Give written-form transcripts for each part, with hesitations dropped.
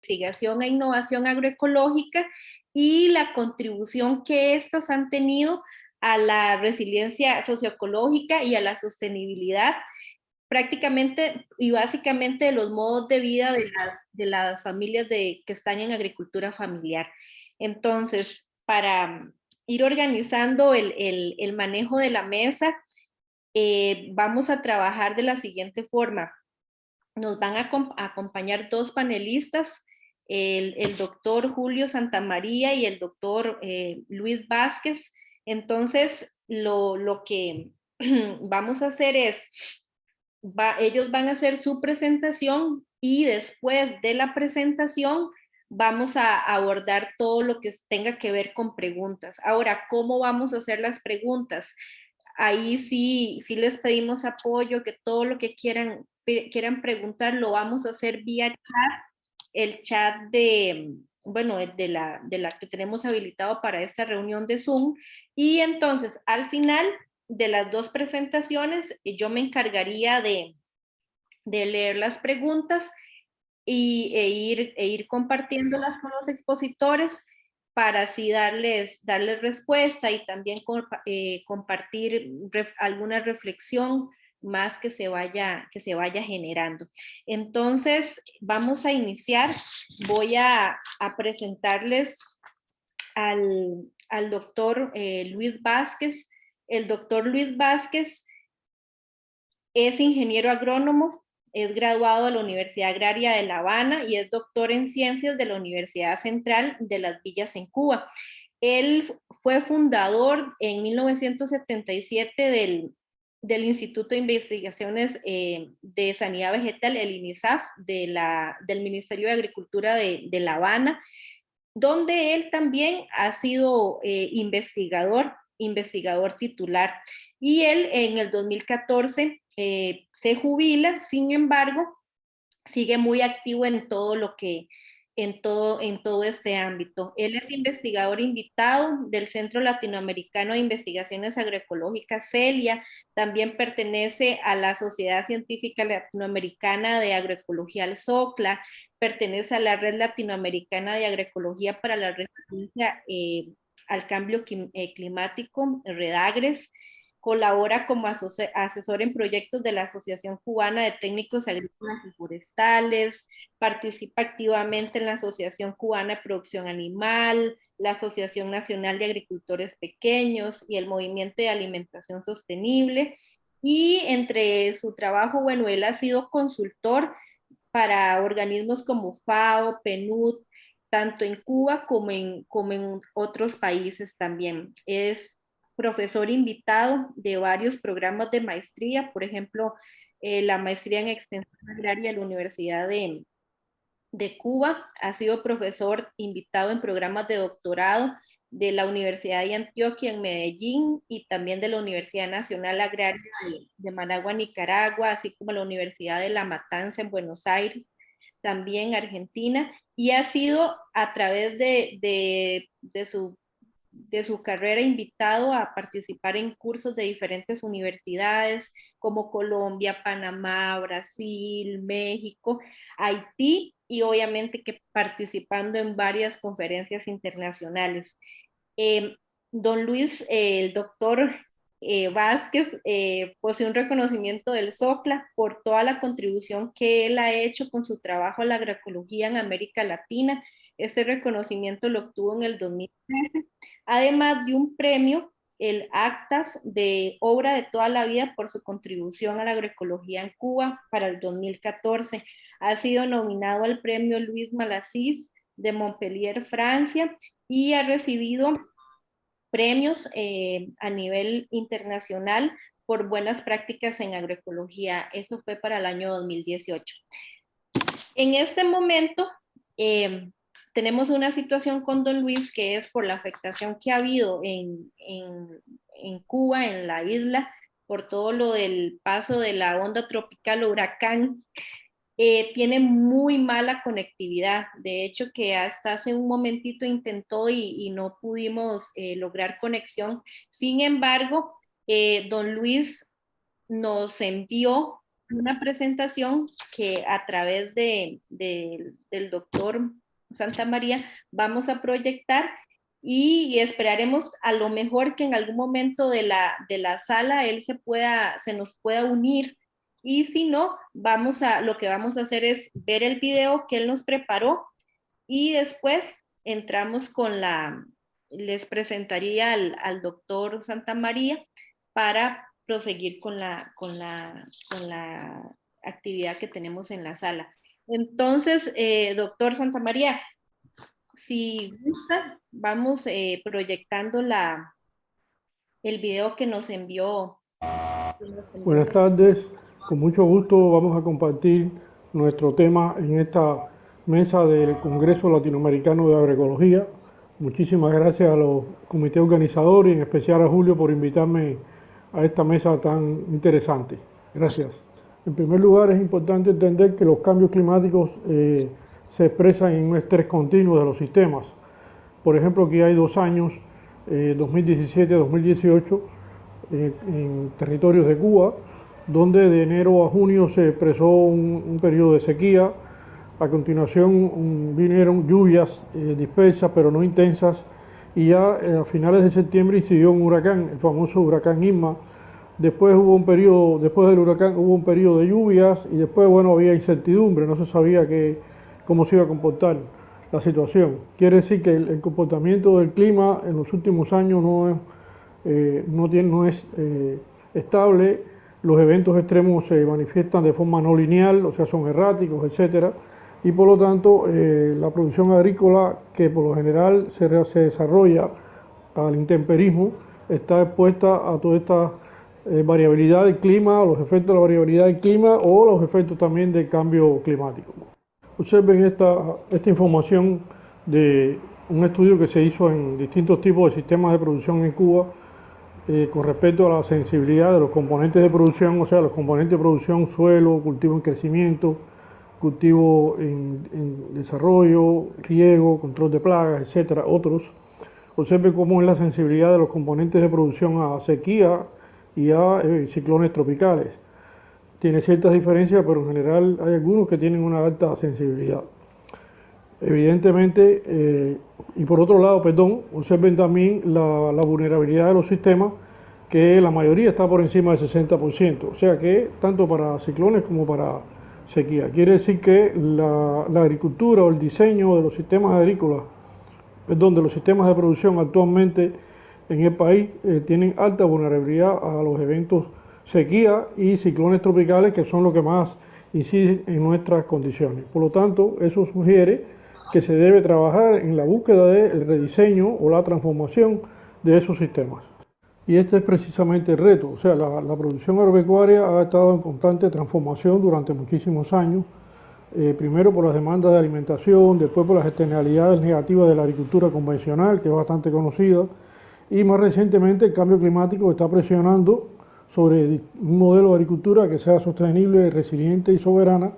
investigación e innovación agroecológica y la contribución que estos han tenido a la resiliencia socioecológica y a la sostenibilidad prácticamente y básicamente de los modos de vida de las familias que están en agricultura familiar. Entonces, para ir organizando el manejo de la mesa, vamos a trabajar de la siguiente forma. Nos van a acompañar dos panelistas, el doctor Julio Santamaría y el doctor Luis Vázquez. Entonces, lo que vamos a hacer es, ellos van a hacer su presentación y después de la presentación vamos a abordar todo lo que tenga que ver con preguntas. Ahora, ¿cómo vamos a hacer las preguntas? Ahí sí les pedimos apoyo, que todo lo que quieran preguntar lo vamos a hacer vía chat, el chat bueno, de la que tenemos habilitado para esta reunión de Zoom. Y entonces, al final de las dos presentaciones, yo me encargaría de leer las preguntas e ir compartiéndolas con los expositores para así darles respuesta y también compartir alguna reflexión más que se vaya generando. Entonces, vamos a iniciar. Voy a presentarles al doctor Luis Vázquez. El doctor Luis Vázquez es ingeniero agrónomo, es graduado de la Universidad Agraria de La Habana y es doctor en ciencias de la Universidad Central de Las Villas en Cuba. Él fue fundador en 1977 del Instituto de Investigaciones de Sanidad Vegetal, el INISAF, del Ministerio de Agricultura de La Habana, donde él también ha sido investigador titular. Y él en el 2014 se jubila, sin embargo, sigue muy activo en todo lo que, en todo ese ámbito. Él es investigador invitado del Centro Latinoamericano de Investigaciones Agroecológicas, CELIA, también pertenece a la Sociedad Científica Latinoamericana de Agroecología, el SOCLA, pertenece a la Red Latinoamericana de Agroecología para la Resistencia al Cambio Climático, REDAGRES, colabora como asesor en proyectos de la Asociación Cubana de Técnicos Agrícolas y Forestales, participa activamente en la Asociación Cubana de Producción Animal, la Asociación Nacional de Agricultores Pequeños y el Movimiento de Alimentación Sostenible. Y entre su trabajo, bueno, él ha sido consultor para organismos como FAO, PNUD, tanto en Cuba como en otros países también. Es profesor invitado de varios programas de maestría, por ejemplo, la maestría en extensión agraria de la Universidad de Cuba, ha sido profesor invitado en programas de doctorado de la Universidad de Antioquia en Medellín y también de la Universidad Nacional Agraria de Managua, Nicaragua, así como la Universidad de La Matanza en Buenos Aires, también Argentina, y ha sido a través de su carrera invitado a participar en cursos de diferentes universidades como Colombia, Panamá, Brasil, México, Haití y obviamente que participando en varias conferencias internacionales. Eh, Don Luis, el doctor Vázquez, posee un reconocimiento del SOCLA por toda la contribución que él ha hecho con su trabajo a la agroecología en América Latina. Este reconocimiento lo obtuvo en el 2013, además de un premio, el ACTAF de Obra de Toda la Vida por su contribución a la agroecología en Cuba para el 2014. Ha sido nominado al premio Luis Malassis de Montpellier, Francia, y ha recibido premios a nivel internacional por buenas prácticas en agroecología. Eso fue para el año 2018. En este momento tenemos una situación con Don Luis que es por la afectación que ha habido en Cuba, en la isla, por todo lo del paso de la onda tropical huracán. Tiene muy mala conectividad. De hecho, que hasta hace un momentito intentó y no pudimos lograr conexión. Sin embargo, don Luis nos envió una presentación que a través del doctor Santa María vamos a proyectar y esperaremos a lo mejor que en algún momento de la sala él se nos pueda unir, y si no, lo que vamos a hacer es ver el video que él nos preparó y después entramos les presentaría al doctor Santa María para proseguir con la actividad que tenemos en la sala. Entonces, doctor Santa María, si gusta, vamos proyectando el video que nos envió. Buenas tardes, con mucho gusto vamos a compartir nuestro tema en esta mesa del Congreso Latinoamericano de Agroecología. Muchísimas gracias a los comités organizadores y en especial a Julio por invitarme a esta mesa tan interesante. Gracias. En primer lugar, es importante entender que los cambios climáticos se expresan en un estrés continuo de los sistemas. Por ejemplo, aquí hay 2 años, 2017-2018, en territorios de Cuba, donde de enero a junio se expresó un periodo de sequía. A continuación vinieron lluvias dispersas pero no intensas, y ya a finales de septiembre incidió un huracán, el famoso huracán Irma. Después después del huracán hubo un periodo de lluvias, y después, bueno, había incertidumbre, no se sabía cómo se iba a comportar la situación. Quiere decir que el comportamiento del clima en los últimos años no es estable. Los eventos extremos se manifiestan de forma no lineal, o sea, son erráticos, etcétera, y por lo tanto la producción agrícola, que por lo general se desarrolla al intemperismo, está expuesta a toda esta variabilidad del clima, los efectos de la variabilidad del clima o los efectos también del cambio climático. Observen esta información de un estudio que se hizo en distintos tipos de sistemas de producción en Cuba con respecto a la sensibilidad de los componentes de producción, o sea, los componentes de producción: suelo, cultivo en crecimiento, cultivo en desarrollo, riego, control de plagas, etcétera, otros. Observen cómo es la sensibilidad de los componentes de producción a sequía y a ciclones tropicales. Tiene ciertas diferencias, pero en general hay algunos que tienen una alta sensibilidad. Evidentemente, y por otro lado, observen también la vulnerabilidad de los sistemas, que la mayoría está por encima del 60%, o sea que tanto para ciclones como para sequía. Quiere decir que la agricultura o el diseño de los sistemas agrícolas, de los sistemas de producción actualmente en el país tienen alta vulnerabilidad a los eventos sequía y ciclones tropicales, que son los que más inciden en nuestras condiciones. Por lo tanto, eso sugiere que se debe trabajar en la búsqueda del rediseño o la transformación de esos sistemas. Y este es precisamente el reto. O sea, la producción agropecuaria ha estado en constante transformación durante muchísimos años, primero por las demandas de alimentación, después por las externalidades negativas de la agricultura convencional, que es bastante conocida, y más recientemente el cambio climático está presionando sobre un modelo de agricultura que sea sostenible, resiliente y soberana,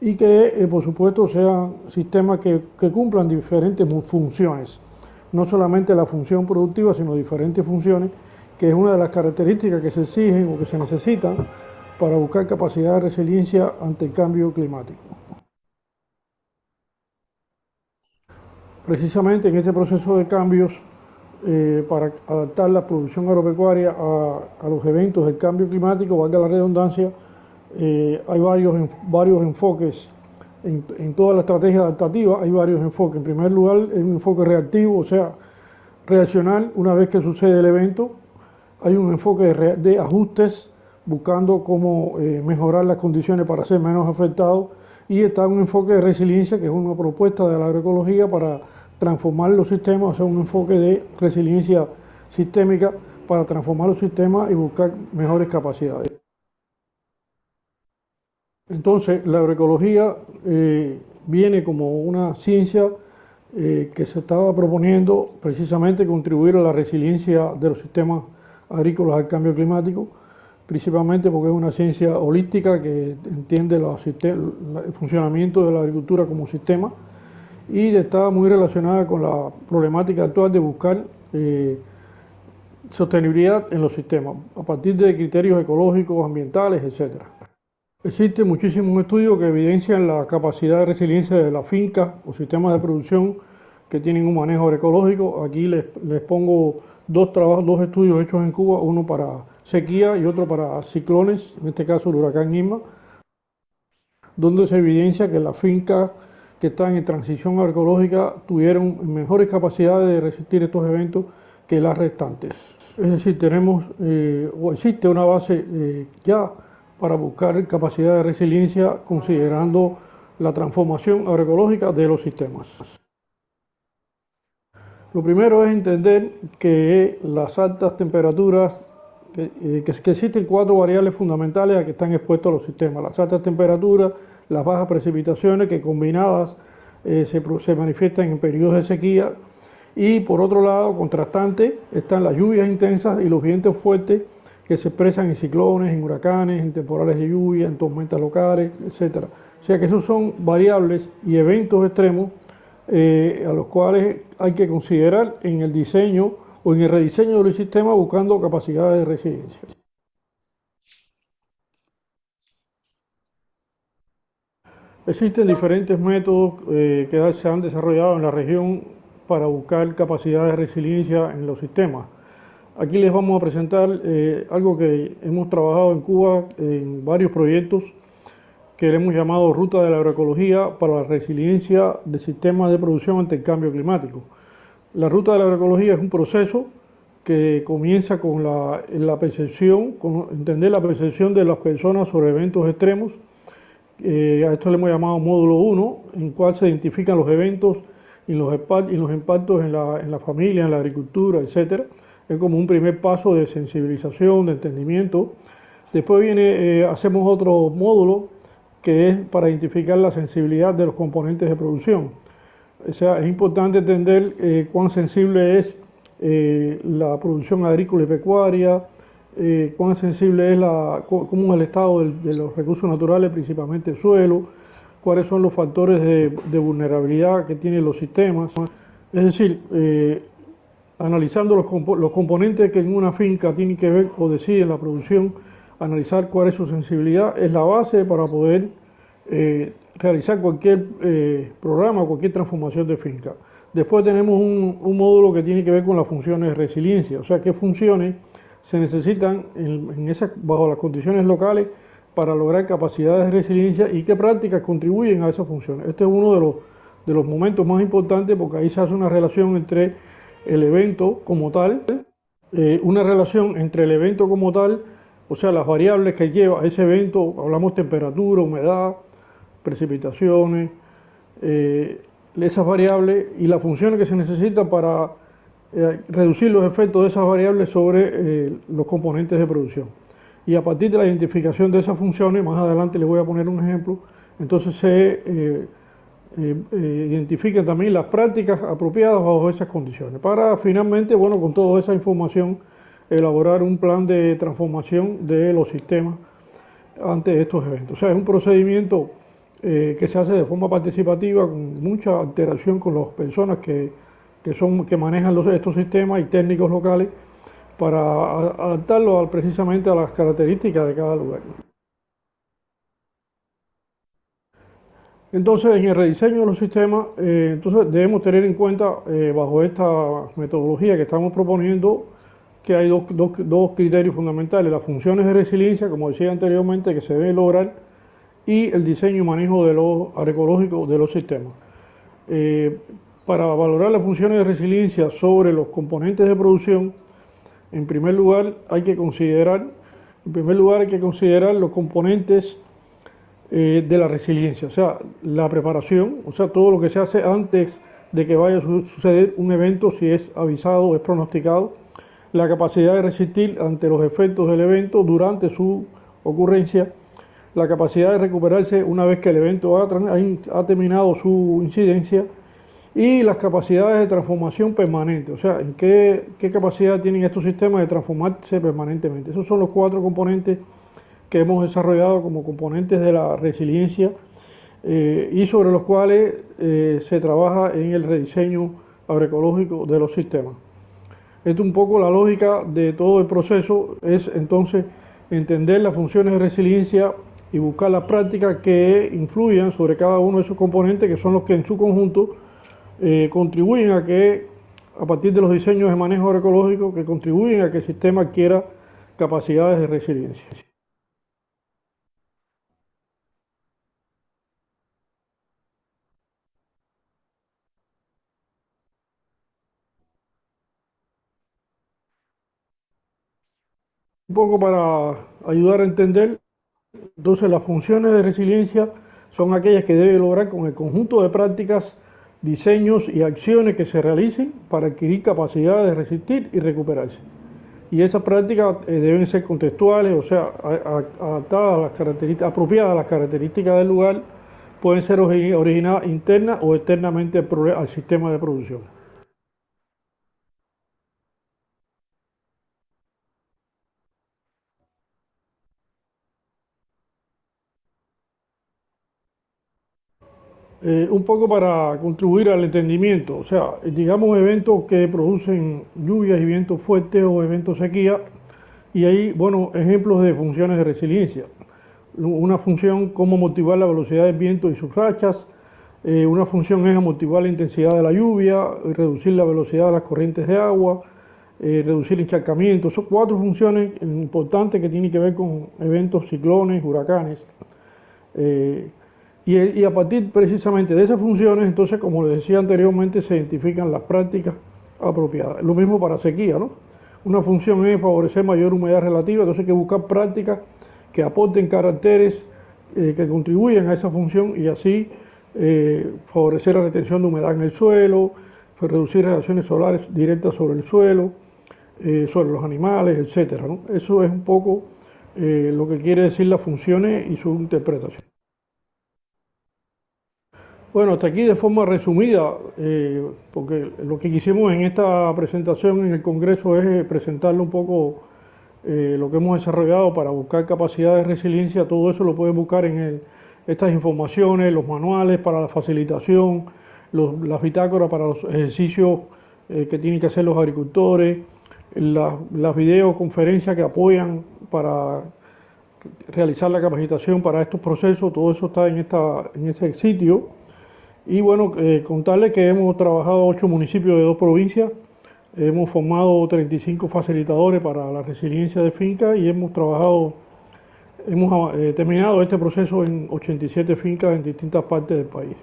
y que por supuesto sean sistemas que cumplan diferentes funciones, no solamente la función productiva, sino diferentes funciones, que es una de las características que se exigen o que se necesitan para buscar capacidad de resiliencia ante el cambio climático. Precisamente en este proceso de cambios, para adaptar la producción agropecuaria a los eventos del cambio climático, valga la redundancia, hay varios enfoques. En toda la estrategia adaptativa hay varios enfoques. En primer lugar, es un enfoque reactivo, o sea, reaccionar una vez que sucede el evento. Hay un enfoque de ajustes, buscando cómo mejorar las condiciones para ser menos afectados. Y está un enfoque de resiliencia, que es una propuesta de la agroecología para transformar los sistemas, o sea, un enfoque de resiliencia sistémica para transformar los sistemas y buscar mejores capacidades. Entonces, la agroecología viene como una ciencia que se estaba proponiendo precisamente contribuir a la resiliencia de los sistemas agrícolas al cambio climático, principalmente porque es una ciencia holística que entiende el funcionamiento de la agricultura como sistema, y está muy relacionada con la problemática actual de buscar sostenibilidad en los sistemas a partir de criterios ecológicos, ambientales, etc. Existen muchísimos estudios que evidencian la capacidad de resiliencia de las fincas o sistemas de producción que tienen un manejo agroecológico. Aquí les pongo dos estudios hechos en Cuba, uno para sequía y otro para ciclones, en este caso el huracán Irma, donde se evidencia que las fincas que están en transición agroecológica tuvieron mejores capacidades de resistir estos eventos que las restantes. Es decir, tenemos o existe una base ya para buscar capacidad de resiliencia considerando la transformación agroecológica de los sistemas. Lo primero es entender que las altas temperaturas, que existen cuatro variables fundamentales a que están expuestos los sistemas. Las altas temperaturas, las bajas precipitaciones que combinadas se manifiestan en periodos de sequía, y por otro lado, contrastante, están las lluvias intensas y los vientos fuertes que se expresan en ciclones, en huracanes, en temporales de lluvia, en tormentas locales, etc. O sea que esos son variables y eventos extremos a los cuales hay que considerar en el diseño o en el rediseño del sistema buscando capacidades de resiliencia. Existen diferentes métodos que se han desarrollado en la región para buscar capacidades de resiliencia en los sistemas. Aquí les vamos a presentar algo que hemos trabajado en Cuba en varios proyectos que le hemos llamado Ruta de la Agroecología para la Resiliencia de Sistemas de Producción ante el Cambio Climático. La Ruta de la Agroecología es un proceso que comienza con la percepción, con entender la percepción de las personas sobre eventos extremos. A esto le hemos llamado módulo 1, en el cual se identifican los eventos y los impactos en la familia, en la agricultura, etc. Es como un primer paso de sensibilización, de entendimiento. Después hacemos otro módulo que es para identificar la sensibilidad de los componentes de producción. O sea, es importante entender cuán sensible es la producción agrícola y pecuaria, cuán sensible es cómo es el estado de los recursos naturales, principalmente el suelo, cuáles son los factores de vulnerabilidad que tienen los sistemas. Es decir, analizando los componentes que en una finca tienen que ver o deciden la producción, analizar cuál es su sensibilidad, es la base para poder realizar cualquier programa o cualquier transformación de finca. Después tenemos un módulo que tiene que ver con las funciones de resiliencia, o sea, qué funciones se necesitan bajo las condiciones locales para lograr capacidades de resiliencia y qué prácticas contribuyen a esas funciones. Este es uno de los momentos más importantes porque ahí se hace una relación entre el evento como tal, o sea, las variables que lleva ese evento, hablamos temperatura, humedad, precipitaciones, esas variables y las funciones que se necesitan para reducir los efectos de esas variables sobre los componentes de producción. Y a partir de la identificación de esas funciones, más adelante les voy a poner un ejemplo, entonces se identifican también las prácticas apropiadas bajo esas condiciones, para finalmente, bueno, con toda esa información, elaborar un plan de transformación de los sistemas ante estos eventos. O sea, es un procedimiento que se hace de forma participativa, con mucha interacción con las personas que manejan estos sistemas y técnicos locales para adaptarlo precisamente a las características de cada lugar. Entonces, en el rediseño de los sistemas, entonces debemos tener en cuenta, bajo esta metodología que estamos proponiendo, que hay dos criterios fundamentales: las funciones de resiliencia, como decía anteriormente, que se deben lograr, y el diseño y manejo de lo agroecológico de los sistemas. Para valorar las funciones de resiliencia sobre los componentes de producción, en primer lugar hay que considerar los componentes de la resiliencia, o sea, la preparación, o sea, todo lo que se hace antes de que vaya a suceder un evento, si es avisado o es pronosticado, la capacidad de resistir ante los efectos del evento durante su ocurrencia, la capacidad de recuperarse una vez que el evento ha terminado su incidencia, y las capacidades de transformación permanente, o sea, en qué capacidad tienen estos sistemas de transformarse permanentemente. Esos son los cuatro componentes que hemos desarrollado como componentes de la resiliencia y sobre los cuales se trabaja en el rediseño agroecológico de los sistemas. Esto un poco la lógica de todo el proceso es entonces entender las funciones de resiliencia y buscar las prácticas que influyan sobre cada uno de esos componentes, que son los que en su conjunto contribuyen a que, a partir de los diseños de manejo agroecológico, que contribuyen a que el sistema adquiera capacidades de resiliencia. Un poco para ayudar a entender, entonces las funciones de resiliencia son aquellas que debe lograr con el conjunto de prácticas, diseños y acciones que se realicen para adquirir capacidades de resistir y recuperarse. Y esas prácticas deben ser contextuales, o sea, adaptadas a las características, apropiadas a las características del lugar, pueden ser originadas interna o externamente al sistema de producción. Un poco para contribuir al entendimiento, o sea, digamos eventos que producen lluvias y vientos fuertes o eventos sequía, y hay, bueno, ejemplos de funciones de resiliencia. Una función como motivar la velocidad del viento y sus rachas, una función es amortiguar la intensidad de la lluvia, reducir la velocidad de las corrientes de agua, reducir el encharcamiento. Son cuatro funciones importantes que tienen que ver con eventos, ciclones, huracanes. Y a partir precisamente de esas funciones, entonces, como les decía anteriormente, se identifican las prácticas apropiadas. Lo mismo para sequía, ¿no? Una función es favorecer mayor humedad relativa, entonces hay que buscar prácticas que aporten caracteres que contribuyan a esa función y así favorecer la retención de humedad en el suelo, reducir radiaciones solares directas sobre el suelo, sobre los animales, etcétera, ¿no? Eso es un poco lo que quiere decir las funciones y su interpretación. Bueno, hasta aquí de forma resumida, porque lo que quisimos en esta presentación en el Congreso es presentarle un poco lo que hemos desarrollado para buscar capacidades de resiliencia. Todo eso lo pueden buscar en estas informaciones, los manuales para la facilitación, las bitácoras para los ejercicios que tienen que hacer los agricultores, las videoconferencias que apoyan para realizar la capacitación para estos procesos. Todo eso está en ese sitio. Y bueno, contarles que hemos trabajado 8 municipios de 2 provincias, hemos formado 35 facilitadores para la resiliencia de fincas y hemos terminado este proceso en 87 fincas en distintas partes del país.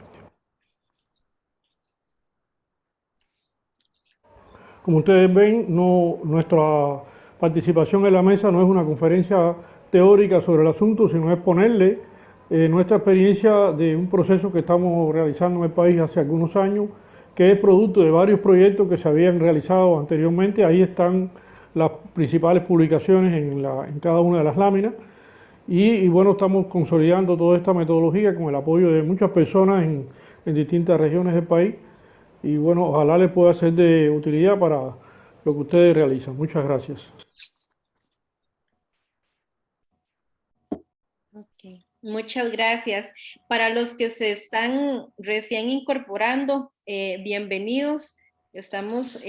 Como ustedes ven, nuestra participación en la mesa no es una conferencia teórica sobre el asunto, sino es ponerle nuestra experiencia de un proceso que estamos realizando en el país hace algunos años, que es producto de varios proyectos que se habían realizado anteriormente. Ahí están las principales publicaciones en cada una de las láminas. Y bueno, estamos consolidando toda esta metodología con el apoyo de muchas personas en distintas regiones del país. Y bueno, ojalá les pueda ser de utilidad para lo que ustedes realizan. Muchas gracias. Ok, muchas gracias. Para los que se están recién incorporando, bienvenidos. Estamos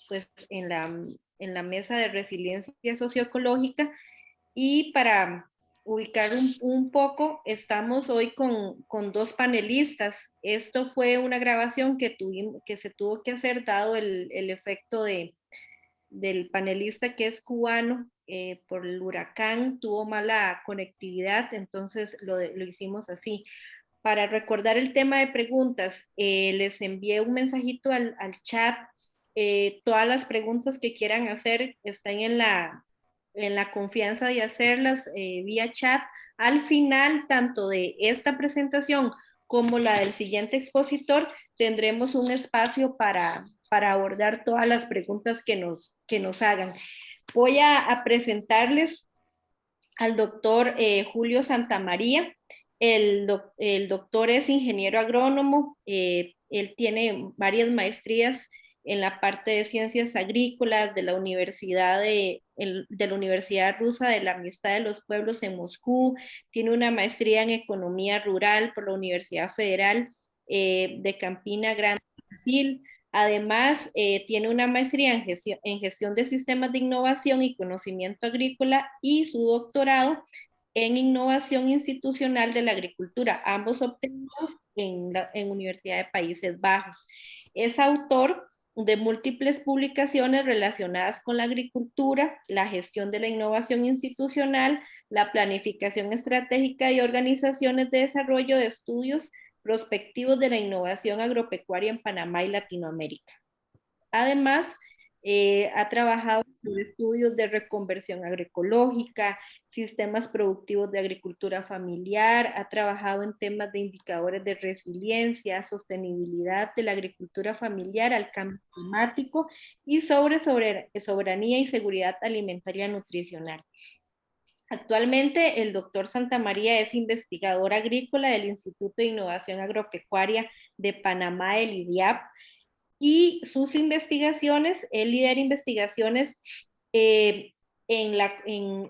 pues en la mesa de resiliencia socioecológica y para ubicar un poco, estamos hoy con dos panelistas. Esto fue una grabación que se tuvo que hacer dado el efecto del panelista que es cubano. Por el huracán tuvo mala conectividad, entonces lo hicimos así. Para recordar el tema de preguntas, les envié un mensajito al chat. Todas las preguntas que quieran hacer están en la confianza de hacerlas vía chat. Al final, tanto de esta presentación como la del siguiente expositor, tendremos un espacio para abordar todas las preguntas que nos hagan. Voy a presentarles al doctor Julio Santamaría. El doctor es ingeniero agrónomo. Él tiene varias maestrías en la parte de ciencias agrícolas de la Universidad Rusa de la Amistad de los Pueblos en Moscú. Tiene una maestría en economía rural por la Universidad Federal de Campina Grande, Brasil. Además, tiene una maestría en gestión de sistemas de innovación y conocimiento agrícola y su doctorado en innovación institucional de la agricultura, ambos obtenidos en Universidad de Países Bajos. Es autor de múltiples publicaciones relacionadas con la agricultura, la gestión de la innovación institucional, la planificación estratégica y organizaciones de desarrollo de estudios prospectivos de la innovación agropecuaria en Panamá y Latinoamérica. Además, ha trabajado en estudios de reconversión agroecológica, sistemas productivos de agricultura familiar, ha trabajado en temas de indicadores de resiliencia, sostenibilidad de la agricultura familiar al cambio climático y sobre soberanía y seguridad alimentaria nutricional. Actualmente, el doctor Santamaría es investigador agrícola del Instituto de Innovación Agropecuaria de Panamá, el IDIAP, y sus investigaciones, él lidera investigaciones en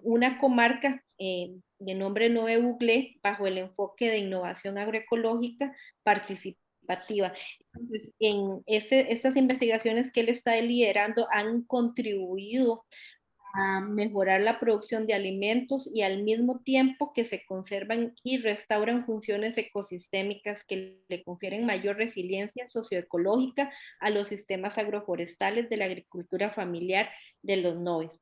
una comarca de nombre Nueve Buglé, bajo el enfoque de innovación agroecológica participativa. Entonces, estas investigaciones que él está liderando han contribuido a mejorar la producción de alimentos y al mismo tiempo que se conservan y restauran funciones ecosistémicas que le confieren mayor resiliencia socioecológica a los sistemas agroforestales de la agricultura familiar de los NOES.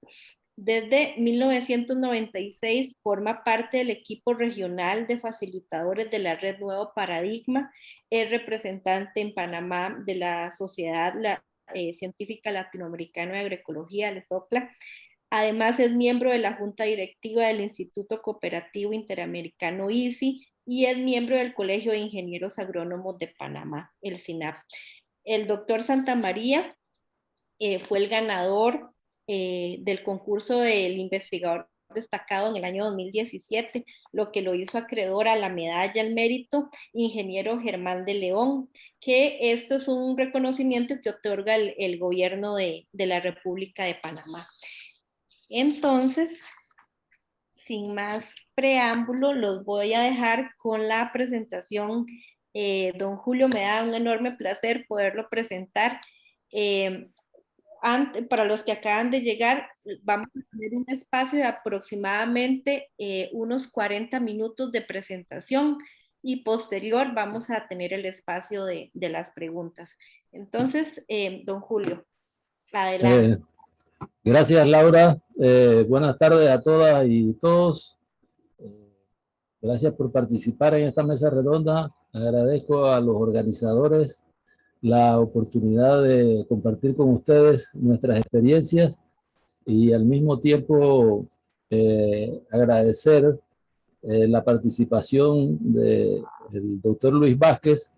Desde 1996 forma parte del equipo regional de facilitadores de la Red Nuevo Paradigma, es representante en Panamá de la Sociedad Científica Latinoamericana de Agroecología, la SOCLA. Además, es miembro de la Junta Directiva del Instituto Cooperativo Interamericano ICI y es miembro del Colegio de Ingenieros Agrónomos de Panamá, el CINAP. El doctor Santamaría fue el ganador del concurso del investigador destacado en el año 2017, lo que lo hizo acreedor a la medalla al mérito ingeniero Germán de León, que esto es un reconocimiento que otorga el gobierno de la República de Panamá. Entonces, sin más preámbulo, los voy a dejar con la presentación. Don Julio, me da un enorme placer poderlo presentar. Para los que acaban de llegar, vamos a tener un espacio de aproximadamente unos 40 minutos de presentación y posterior vamos a tener el espacio de las preguntas. Entonces, don Julio, adelante. Gracias, Laura. Buenas tardes a todas y todos. Gracias por participar en esta mesa redonda. Agradezco a los organizadores la oportunidad de compartir con ustedes nuestras experiencias y al mismo tiempo agradecer la participación del doctor Luis Vázquez,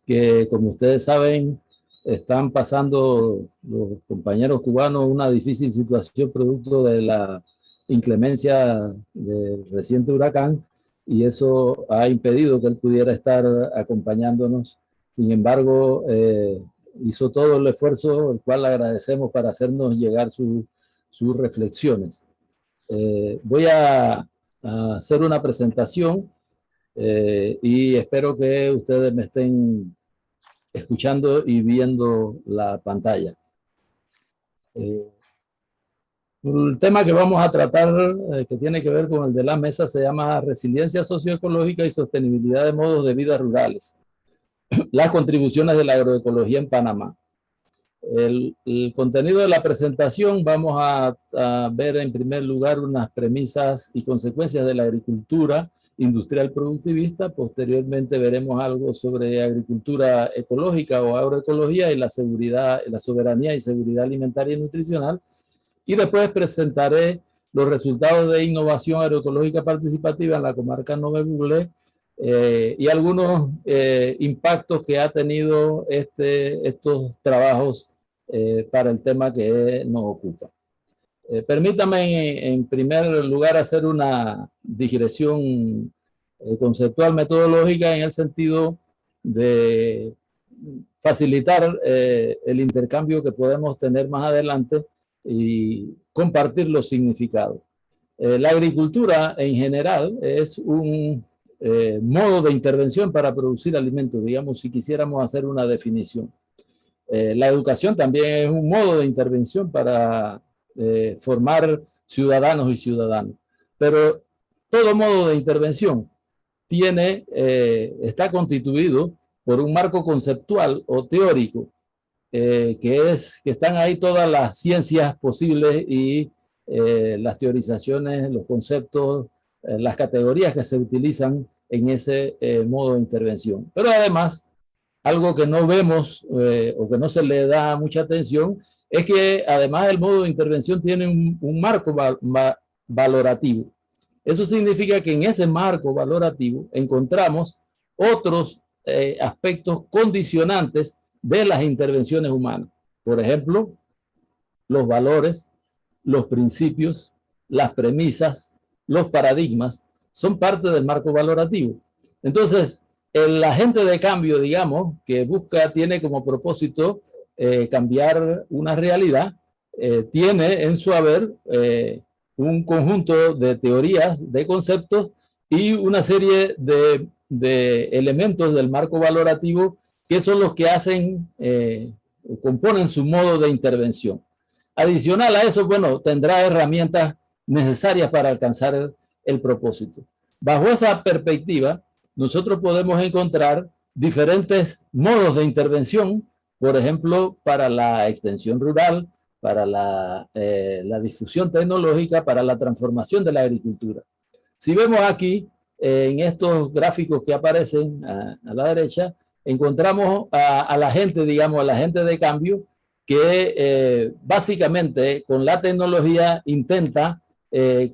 que como ustedes saben, están pasando los compañeros cubanos una difícil situación producto de la inclemencia del reciente huracán y eso ha impedido que él pudiera estar acompañándonos. Sin embargo, hizo todo el esfuerzo, el cual le agradecemos para hacernos llegar sus reflexiones. Voy a hacer una presentación y espero que ustedes me estén escuchando y viendo la pantalla. El tema que vamos a tratar, que tiene que ver con el de la mesa, se llama Resiliencia Socioecológica y Sostenibilidad de Modos de Vida Rurales. Las contribuciones de la agroecología en Panamá. El contenido de la presentación vamos a ver en primer lugar unas premisas y consecuencias de la agricultura industrial productivista. Posteriormente veremos algo sobre agricultura ecológica o agroecología y la seguridad, la soberanía y seguridad alimentaria y nutricional. Y después presentaré los resultados de innovación agroecológica participativa en la comarca Nueve Buglé y algunos impactos que ha tenido estos trabajos para el tema que nos ocupa. Permítame en primer lugar hacer una digresión conceptual metodológica en el sentido de facilitar el intercambio que podemos tener más adelante y compartir los significados. La agricultura en general es un modo de intervención para producir alimentos, digamos, si quisiéramos hacer una definición. La educación también es un modo de intervención para formar ciudadanos y ciudadanas. Pero todo modo de intervención está constituido por un marco conceptual o teórico, que están ahí todas las ciencias posibles y las teorizaciones, los conceptos, las categorías que se utilizan en ese modo de intervención. Pero además, algo que no vemos o que no se le da mucha atención es que además el modo de intervención tiene un marco valorativo. Eso significa que en ese marco valorativo encontramos otros aspectos condicionantes de las intervenciones humanas. Por ejemplo, los valores, los principios, las premisas, los paradigmas, son parte del marco valorativo. Entonces, el agente de cambio, digamos, que tiene como propósito cambiar una realidad, tiene en su haber un conjunto de teorías, de conceptos y una serie de elementos del marco valorativo que son los que hacen, componen su modo de intervención. Adicional a eso, bueno, tendrá herramientas necesarias para alcanzar el propósito. Bajo esa perspectiva, nosotros podemos encontrar diferentes modos de intervención, por ejemplo, para la extensión rural, para la difusión tecnológica, para la transformación de la agricultura. Si vemos aquí, en estos gráficos que aparecen a la derecha, encontramos a la gente, digamos, a la gente de cambio, que básicamente con la tecnología intenta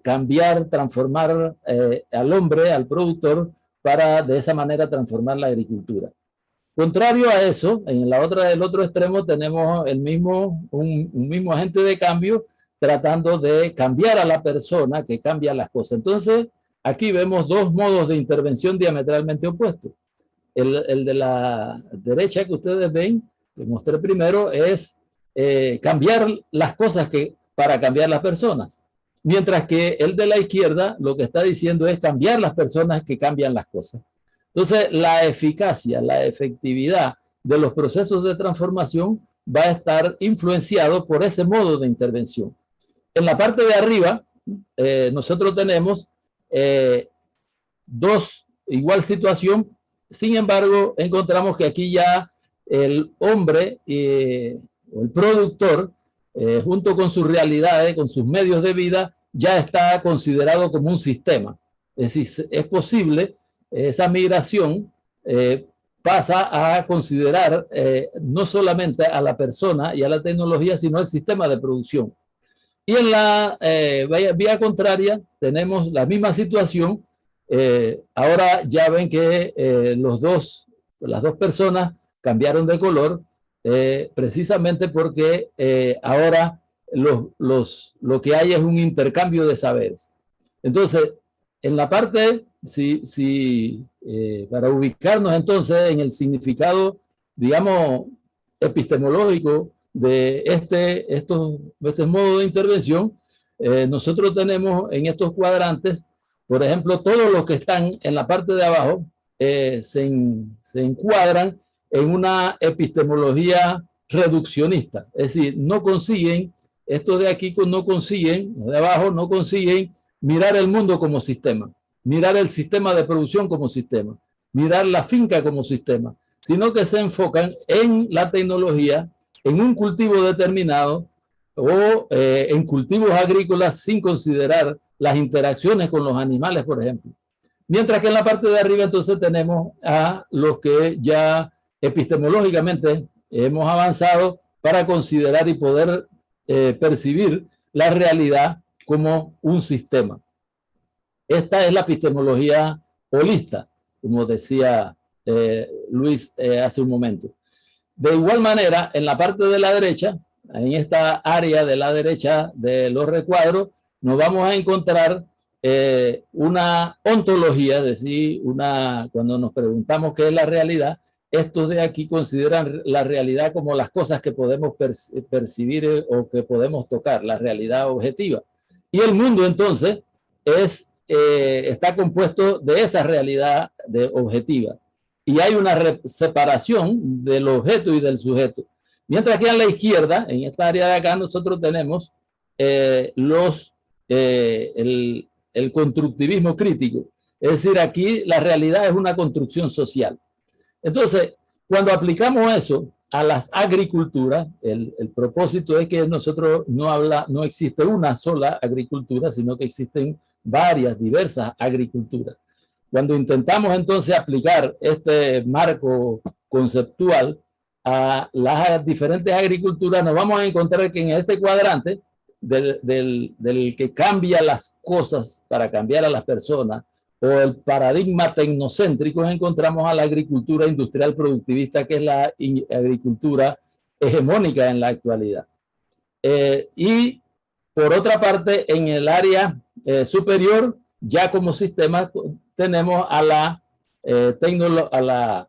cambiar, transformar al hombre, al productor, para de esa manera transformar la agricultura. Contrario a eso, en el otro extremo tenemos un mismo agente de cambio tratando de cambiar a la persona que cambia las cosas. Entonces, aquí vemos dos modos de intervención diametralmente opuestos. El de la derecha que ustedes ven, que mostré primero, es cambiar las cosas para cambiar las personas. Mientras que el de la izquierda lo que está diciendo es cambiar las personas que cambian las cosas. Entonces, la eficacia, la efectividad de los procesos de transformación va a estar influenciado por ese modo de intervención. En la parte de arriba, nosotros tenemos igual situación. Sin embargo, encontramos que aquí ya el hombre o el productor, junto con sus realidades, con sus medios de vida, ya está considerado como un sistema. Es decir, es posible, esa migración pasa a considerar no solamente a la persona y a la tecnología, sino al sistema de producción. Y en la vía contraria tenemos la misma situación. Ahora ya ven que las dos personas cambiaron de color, precisamente porque ahora lo que hay es un intercambio de saberes. Entonces, en la parte, para ubicarnos entonces en el significado, digamos, epistemológico de este modo de intervención, nosotros tenemos en estos cuadrantes, por ejemplo, todos los que están en la parte de abajo se encuadran en una epistemología reduccionista. Es decir, no consiguen, estos de aquí no consiguen, los de abajo no consiguen mirar el mundo como sistema, mirar el sistema de producción como sistema, mirar la finca como sistema, sino que se enfocan en la tecnología, en un cultivo determinado o en cultivos agrícolas sin considerar las interacciones con los animales, por ejemplo. Mientras que en la parte de arriba entonces tenemos a los que ya epistemológicamente hemos avanzado para considerar y poder percibir la realidad como un sistema. Esta es la epistemología holista, como decía Luis hace un momento. De igual manera, en la parte de la derecha, en esta área de la derecha de los recuadros, nos vamos a encontrar una ontología, es decir, cuando nos preguntamos qué es la realidad, estos de aquí consideran la realidad como las cosas que podemos percibir o que podemos tocar, la realidad objetiva. Y el mundo entonces está compuesto de esa realidad objetiva. Y hay una separación del objeto y del sujeto. Mientras que a la izquierda, en esta área de acá, nosotros tenemos el constructivismo crítico. Es decir, aquí la realidad es una construcción social. Entonces, cuando aplicamos eso a las agriculturas, el propósito es que nosotros no existe una sola agricultura, sino que existen varias, diversas agriculturas. Cuando intentamos entonces aplicar este marco conceptual a las diferentes agriculturas, nos vamos a encontrar que en este cuadrante del que cambia las cosas para cambiar a las personas, o el paradigma tecnocéntrico, encontramos a la agricultura industrial productivista, que es la agricultura hegemónica en la actualidad. Y por otra parte, en el área superior, ya como sistema, tenemos a la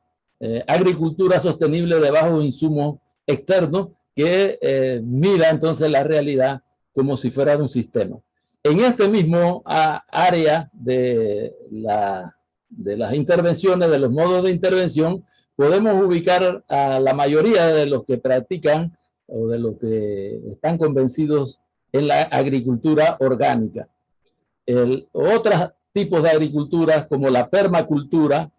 agricultura sostenible de bajos insumos externos, que mira entonces la realidad como si fuera un sistema. En este mismo área de las intervenciones, de los modos de intervención, podemos ubicar a la mayoría de los que practican o de los que están convencidos en la agricultura orgánica. Otros tipos de agriculturas, como la permacultura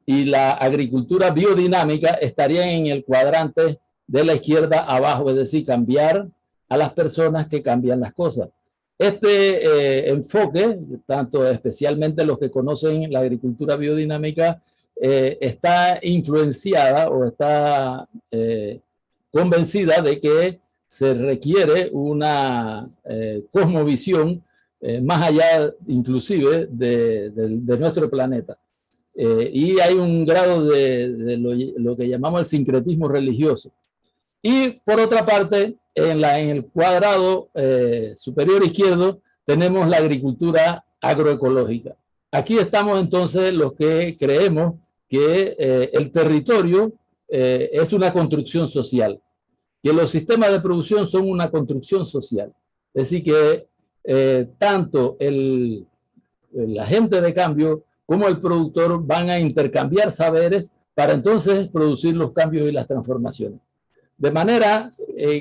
y la agricultura biodinámica, estarían en el cuadrante de la izquierda abajo, es decir, cambiar a las personas que cambian las cosas. Este enfoque, tanto especialmente los que conocen la agricultura biodinámica, está influenciada o está convencida de que se requiere una cosmovisión más allá inclusive de nuestro planeta. Y hay un grado de lo que llamamos el sincretismo religioso. Y por otra parte, en el cuadrado superior izquierdo tenemos la agricultura agroecológica. Aquí estamos entonces los que creemos que el territorio es una construcción social, que los sistemas de producción son una construcción social. Es decir, que tanto el agente de cambio como el productor van a intercambiar saberes para entonces producir los cambios y las transformaciones. De manera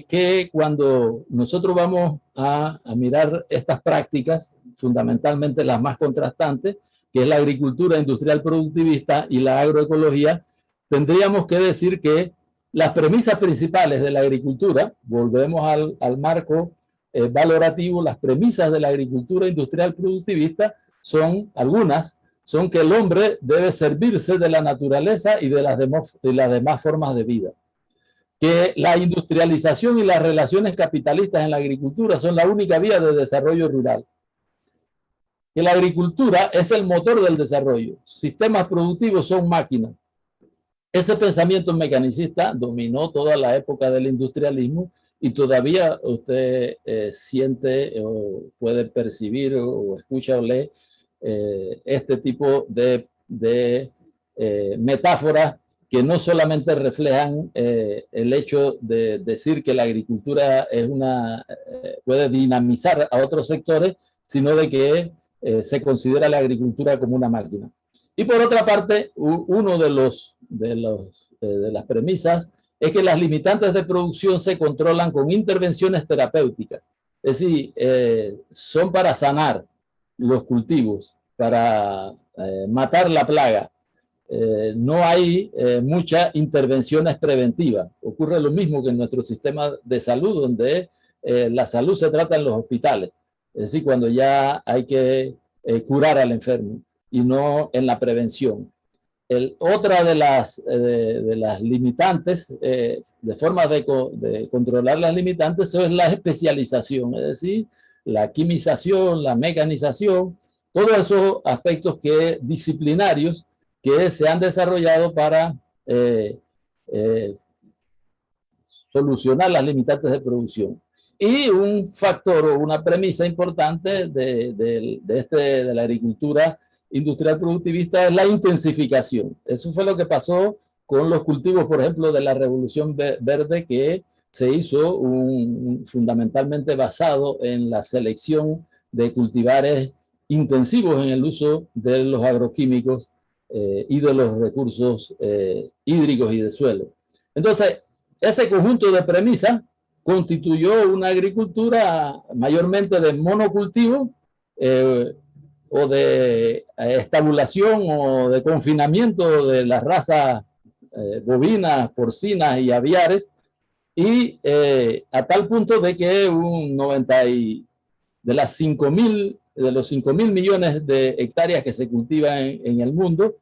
que cuando nosotros vamos a mirar estas prácticas, fundamentalmente las más contrastantes, que es la agricultura industrial productivista y la agroecología, tendríamos que decir que las premisas principales de la agricultura, volvemos al marco valorativo, las premisas de la agricultura industrial productivista son algunas, son que el hombre debe servirse de la naturaleza y de las demás formas de vida. Que la industrialización y las relaciones capitalistas en la agricultura son la única vía de desarrollo rural. Que la agricultura es el motor del desarrollo. Sistemas productivos son máquinas. Ese pensamiento mecanicista dominó toda la época del industrialismo y todavía usted siente o puede percibir o escucha o lee este tipo de metáforas que no solamente reflejan el hecho de decir que la agricultura es puede dinamizar a otros sectores, sino de que se considera la agricultura como una máquina. Y por otra parte, uno de las premisas es que las limitantes de producción se controlan con intervenciones terapéuticas. Es decir, son para sanar los cultivos, para matar la plaga. No hay muchas intervenciones preventivas. Ocurre lo mismo que en nuestro sistema de salud, donde la salud se trata en los hospitales. Es decir, cuando ya hay que curar al enfermo y no en la prevención. Otra de las limitantes, de forma de controlar las limitantes, es la especialización, es decir, la quimización, la mecanización, todos esos aspectos disciplinarios que se han desarrollado para solucionar las limitantes de producción. Y un factor o una premisa importante de la agricultura industrial productivista es la intensificación. Eso fue lo que pasó con los cultivos, por ejemplo, de la Revolución Verde, que se hizo fundamentalmente basado en la selección de cultivares intensivos en el uso de los agroquímicos y de los recursos hídricos y de suelo. Entonces, ese conjunto de premisas constituyó una agricultura mayormente de monocultivo, o de estabulación o de confinamiento de las razas bovinas, porcinas y aviares, y a tal punto de que un 90 de los 5.000 millones de hectáreas que se cultivan en el mundo,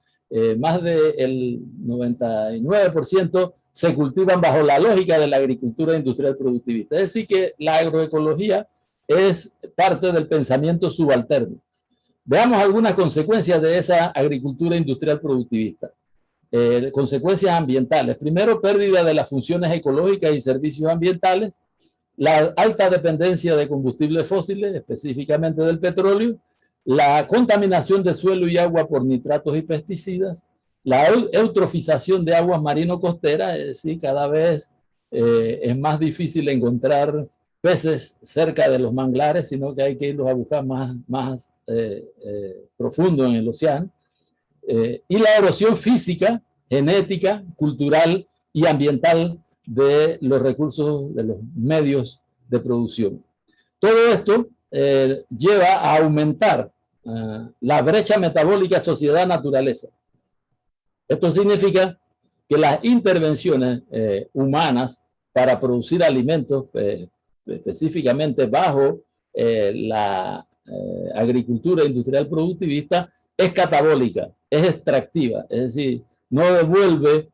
más del 99% se cultivan bajo la lógica de la agricultura industrial productivista. Es decir, que la agroecología es parte del pensamiento subalterno. Veamos algunas consecuencias de esa agricultura industrial productivista. Consecuencias ambientales. Primero, pérdida de las funciones ecológicas y servicios ambientales, la alta dependencia de combustibles fósiles, específicamente del petróleo, la contaminación de suelo y agua por nitratos y pesticidas, la eutrofización de aguas marino-costeras, es decir, cada vez es más difícil encontrar peces cerca de los manglares, sino que hay que irlos a buscar más profundo en el océano. Y la erosión física, genética, cultural y ambiental de los recursos, de los medios de producción. Todo esto lleva a aumentar la brecha metabólica sociedad-naturaleza. Esto significa que las intervenciones humanas para producir alimentos, específicamente bajo la agricultura industrial productivista, es catabólica, es extractiva, es decir, no devuelve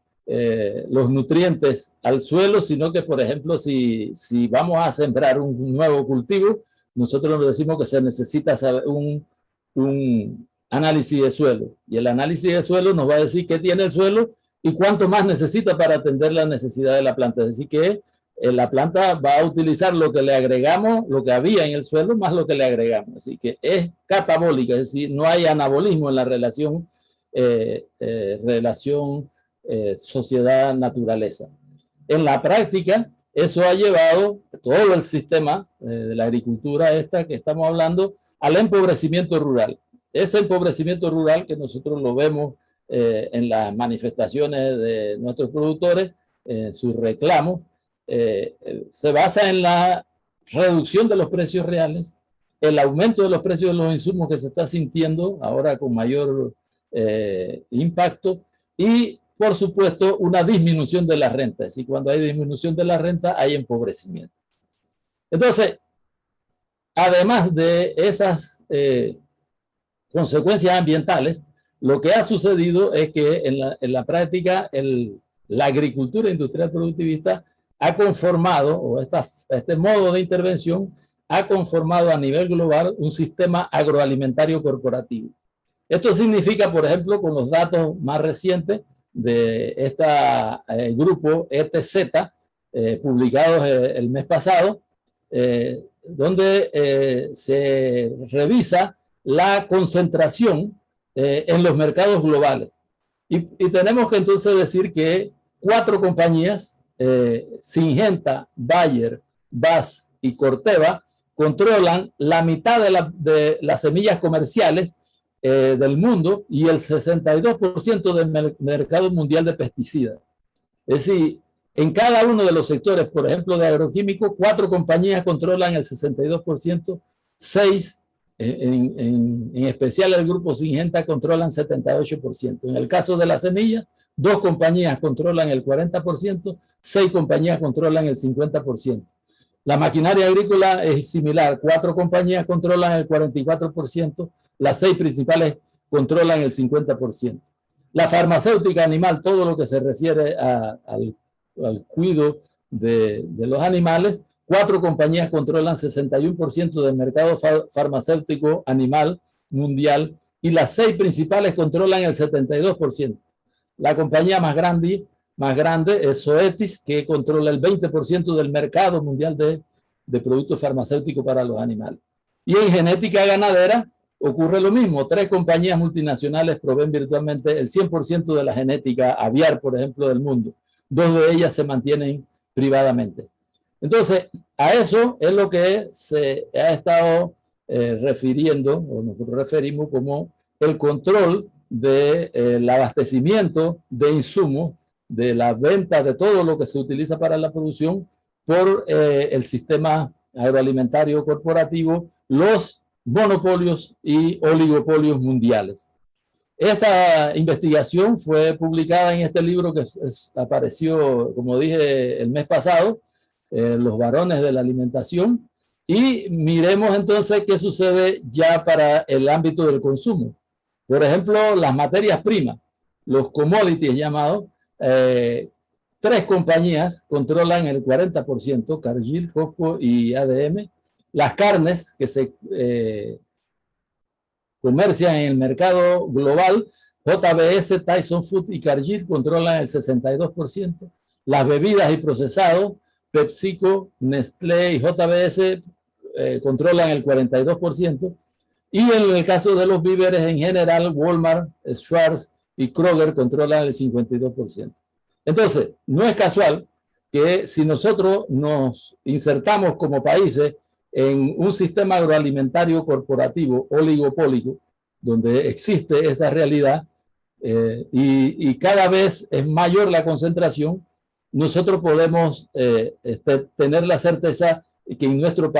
los nutrientes al suelo, sino que, por ejemplo, si vamos a sembrar un nuevo cultivo, nosotros nos decimos que se necesita saber un análisis de suelo, y el análisis de suelo nos va a decir qué tiene el suelo y cuánto más necesita para atender la necesidad de la planta. Es decir, que la planta va a utilizar lo que le agregamos, lo que había en el suelo, más lo que le agregamos. Así que es catabólica, es decir, no hay anabolismo en la relación sociedad-naturaleza. En la práctica, eso ha llevado todo el sistema de la agricultura esta que estamos hablando al empobrecimiento rural. Ese empobrecimiento rural que nosotros lo vemos en las manifestaciones de nuestros productores, sus reclamos, se basa en la reducción de los precios reales, el aumento de los precios de los insumos que se está sintiendo ahora con mayor impacto, y por supuesto una disminución de la renta. Es decir, cuando hay disminución de la renta hay empobrecimiento. Entonces, además de esas consecuencias ambientales, lo que ha sucedido es que en la práctica la agricultura industrial productivista ha conformado, o este modo de intervención ha conformado a nivel global un sistema agroalimentario corporativo. Esto significa, por ejemplo, con los datos más recientes de este grupo ETZ, publicados el mes pasado, donde se revisa la concentración en los mercados globales. Y tenemos que entonces decir que 4 compañías, Syngenta, Bayer, BASF y Corteva, controlan la mitad de las semillas comerciales del mundo y el 62% del mercado mundial de pesticidas. Es decir, en cada uno de los sectores, por ejemplo, de agroquímicos, 4 compañías controlan el 62%, 6, en especial el grupo Syngenta, controlan 78%. En el caso de la semilla, 2 compañías controlan el 40%, 6 compañías controlan el 50%. La maquinaria agrícola es similar, 4 compañías controlan el 44%, las 6 principales controlan el 50%. La farmacéutica animal, todo lo que se refiere al cuidado de los animales, 4 compañías controlan 61% del mercado farmacéutico animal mundial y las 6 principales controlan el 72%. La compañía más grande es Zoetis, que controla el 20% del mercado mundial de productos farmacéuticos para los animales. Y en genética ganadera ocurre lo mismo. 3 compañías multinacionales proveen virtualmente el 100% de la genética aviar, por ejemplo, del mundo. 2 de ellas se mantienen privadamente. Entonces, a eso es lo que se ha estado refiriendo, o nos referimos como el control del abastecimiento de insumos, de la venta de todo lo que se utiliza para la producción por el sistema agroalimentario corporativo, los monopolios y oligopolios mundiales. Esa investigación fue publicada en este libro que apareció, como dije, el mes pasado, Los varones de la alimentación, y miremos entonces qué sucede ya para el ámbito del consumo. Por ejemplo, las materias primas, los commodities llamados, 3 compañías controlan el 40%, Cargill, Costco y ADM. Las carnes que se comercian en el mercado global, JBS, Tyson Food y Cargill controlan el 62%. Las bebidas y procesados, PepsiCo, Nestlé y JBS controlan el 42%. Y en el caso de los víveres en general, Walmart, Schwarz y Kroger controlan el 52%. Entonces, no es casual que si nosotros nos insertamos como países en un sistema agroalimentario corporativo oligopólico, donde existe esa realidad y cada vez es mayor la concentración, nosotros podemos tener la certeza que en nuestros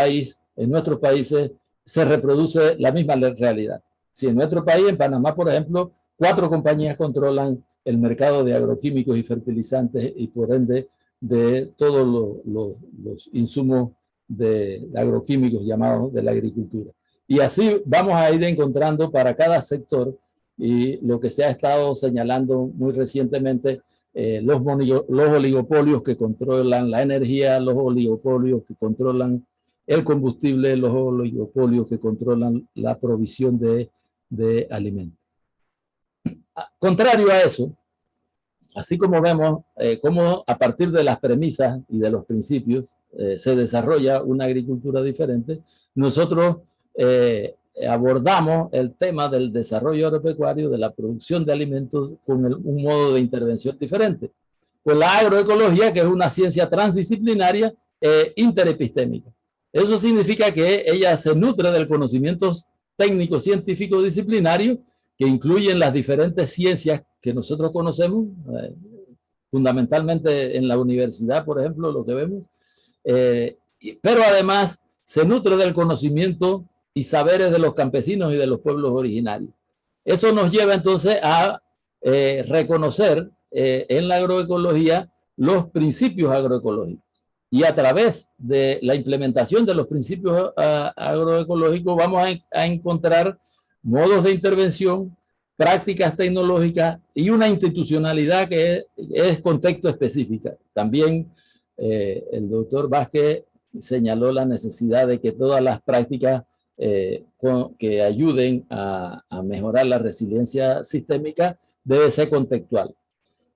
países se reproduce la misma realidad. Si en nuestro país, en Panamá, por ejemplo, 4 compañías controlan el mercado de agroquímicos y fertilizantes y por ende de todos los insumos de agroquímicos llamados de la agricultura. Y así vamos a ir encontrando para cada sector, y lo que se ha estado señalando muy recientemente, los oligopolios que controlan la energía, los oligopolios que controlan el combustible, los oligopolios que controlan la provisión de alimentos. Contrario a eso, así como vemos cómo a partir de las premisas y de los principios se desarrolla una agricultura diferente, nosotros abordamos el tema del desarrollo agropecuario, de la producción de alimentos con un modo de intervención diferente. Con la agroecología, que es una ciencia transdisciplinaria e interepistémica. Eso significa que ella se nutre del conocimiento técnico, científico, disciplinario, que incluyen las diferentes ciencias que nosotros conocemos, fundamentalmente en la universidad, por ejemplo, lo que vemos, pero además se nutre del conocimiento y saberes de los campesinos y de los pueblos originarios. Eso nos lleva entonces a reconocer en la agroecología los principios agroecológicos. Y a través de la implementación de los principios agroecológicos vamos a encontrar modos de intervención, prácticas tecnológicas y una institucionalidad que es contexto específica. También el doctor Vázquez señaló la necesidad de que todas las prácticas que ayuden a mejorar la resiliencia sistémica debe ser contextual.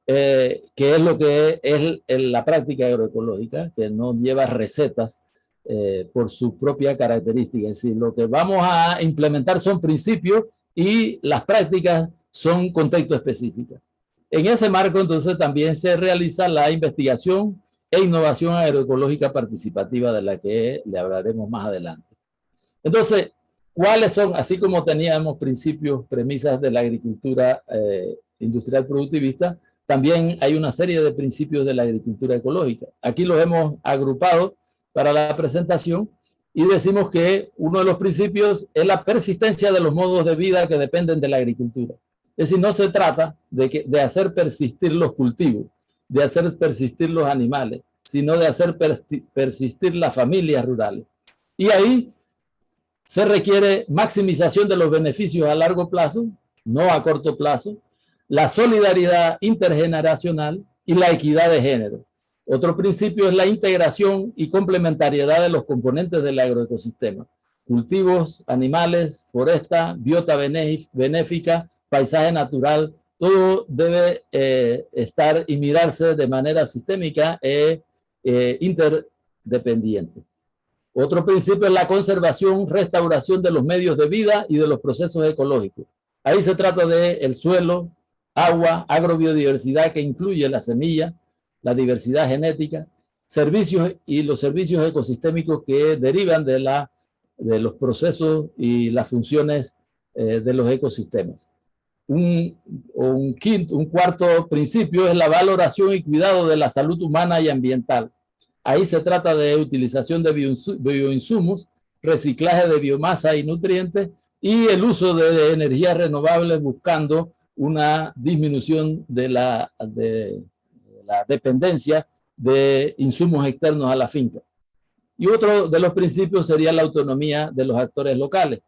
Que es lo que es la práctica agroecológica, que no lleva recetas por su propia característica. Es decir, lo que vamos a implementar son principios y las prácticas son contexto específicos. En ese marco, entonces, también se realiza la investigación e innovación agroecológica participativa, de la que le hablaremos más adelante. Entonces, ¿cuáles son? Así como teníamos principios, premisas de la agricultura industrial productivista, también hay una serie de principios de la agricultura ecológica. Aquí los hemos agrupado para la presentación y decimos que uno de los principios es la persistencia de los modos de vida que dependen de la agricultura. Es decir, no se trata de hacer persistir los cultivos, de hacer persistir los animales, sino de hacer persistir las familias rurales. Y ahí se requiere maximización de los beneficios a largo plazo, no a corto plazo, la solidaridad intergeneracional y la equidad de género. Otro principio es la integración y complementariedad de los componentes del agroecosistema. Cultivos, animales, foresta, biota benéfica, paisaje natural, todo debe estar y mirarse de manera sistémica e interdependiente. Otro principio es la conservación, restauración de los medios de vida y de los procesos ecológicos. Ahí se trata del suelo, agua, agrobiodiversidad, que incluye la semilla, la diversidad genética, servicios y los servicios ecosistémicos que derivan de los procesos y las funciones de los ecosistemas. Un cuarto principio es la valoración y cuidado de la salud humana y ambiental. Ahí se trata de utilización de bioinsumos reciclaje de biomasa y nutrientes y el uso de energías renovables buscando una disminución de la dependencia de insumos externos a la finca. Y otro de los principios sería la autonomía de los actores locales.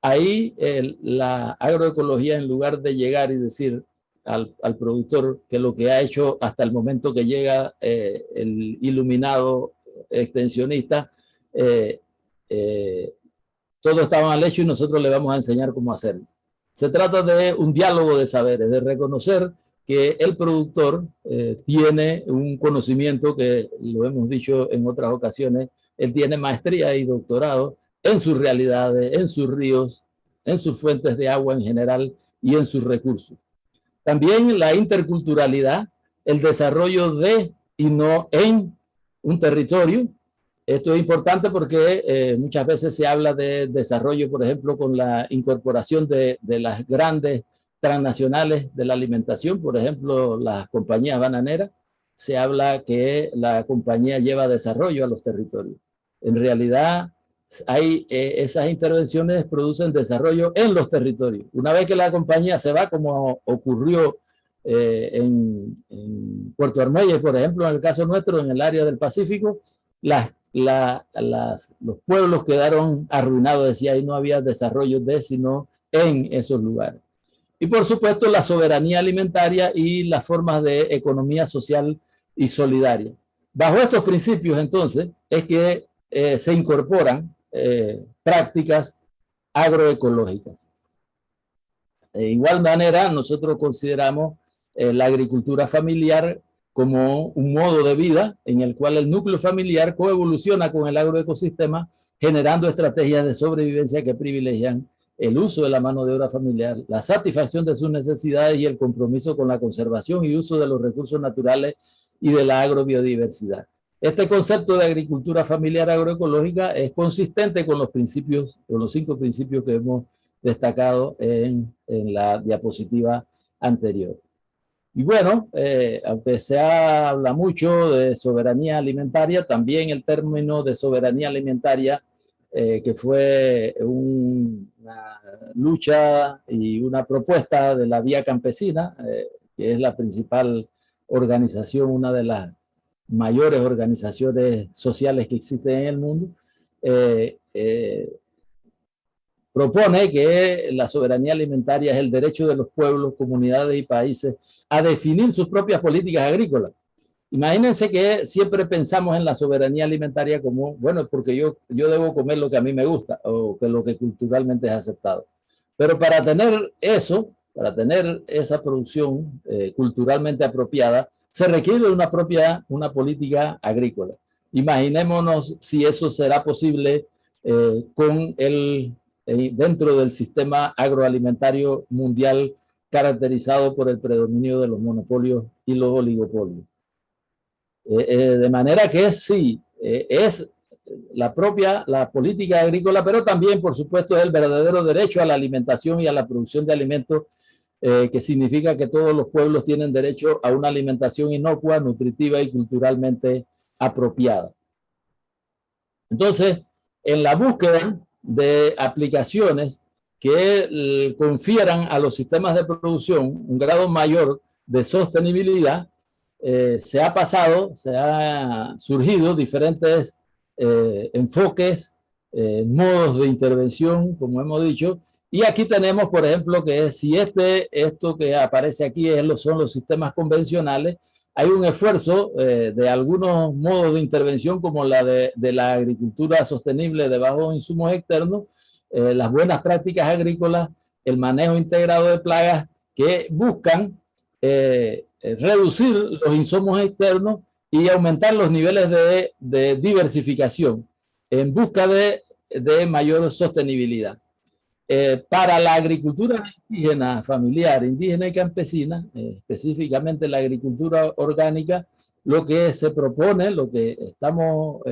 Ahí la agroecología, en lugar de llegar y decir al productor que lo que ha hecho hasta el momento que llega el iluminado extensionista, todo está mal hecho y nosotros le vamos a enseñar cómo hacerlo. Se trata de un diálogo de saberes, de reconocer que el productor tiene un conocimiento que, lo hemos dicho en otras ocasiones, él tiene maestría y doctorado en sus realidades, en sus ríos, en sus fuentes de agua en general y en sus recursos. También la interculturalidad, el desarrollo de y no en un territorio. Esto es importante porque muchas veces se habla de desarrollo, por ejemplo, con la incorporación de las grandes transnacionales de la alimentación, por ejemplo, las compañías bananeras. Se habla que la compañía lleva desarrollo a los territorios. En realidad, esas intervenciones producen desarrollo en los territorios. Una vez que la compañía se va, como ocurrió en Puerto Armuelles, por ejemplo, en el caso nuestro, en el área del Pacífico, los pueblos quedaron arruinados, decía, y no había desarrollo sino en esos lugares. Y por supuesto la soberanía alimentaria y las formas de economía social y solidaria. Bajo estos principios, entonces, es que se incorporan prácticas agroecológicas. De igual manera, nosotros consideramos la agricultura familiar como un modo de vida en el cual el núcleo familiar coevoluciona con el agroecosistema, generando estrategias de sobrevivencia que privilegian el uso de la mano de obra familiar, la satisfacción de sus necesidades y el compromiso con la conservación y uso de los recursos naturales y de la agrobiodiversidad. Este concepto de agricultura familiar agroecológica es consistente con los principios, con los 5 principios que hemos destacado en la diapositiva anterior. Y bueno, aunque se habla mucho de soberanía alimentaria, también el término de soberanía alimentaria, que fue una lucha y una propuesta de la Vía Campesina, que es la principal organización, una de las mayores organizaciones sociales que existen en el mundo, propone que la soberanía alimentaria es el derecho de los pueblos, comunidades y países a definir sus propias políticas agrícolas. Imagínense que siempre pensamos en la soberanía alimentaria como, bueno, porque yo debo comer lo que a mí me gusta o que lo que culturalmente es aceptado. Pero para tener eso, para tener esa producción culturalmente apropiada, se requiere una política agrícola. Imaginémonos si eso será posible dentro del sistema agroalimentario mundial caracterizado por el predominio de los monopolios y los oligopolios. De manera que sí, es la política agrícola, pero también, por supuesto, es el verdadero derecho a la alimentación y a la producción de alimentos, que significa que todos los pueblos tienen derecho a una alimentación inocua, nutritiva y culturalmente apropiada. Entonces, en la búsqueda de aplicaciones que confieran a los sistemas de producción un grado mayor de sostenibilidad, se ha surgido diferentes enfoques, modos de intervención, como hemos dicho, y aquí tenemos, por ejemplo, que si esto que aparece aquí son los sistemas convencionales, hay un esfuerzo de algunos modos de intervención como la de la agricultura sostenible de bajos insumos externos, las buenas prácticas agrícolas, el manejo integrado de plagas que buscan reducir los insumos externos y aumentar los niveles de diversificación en busca de mayor sostenibilidad. Para la agricultura indígena, familiar, indígena y campesina, específicamente la agricultura orgánica, lo que se propone, lo que estamos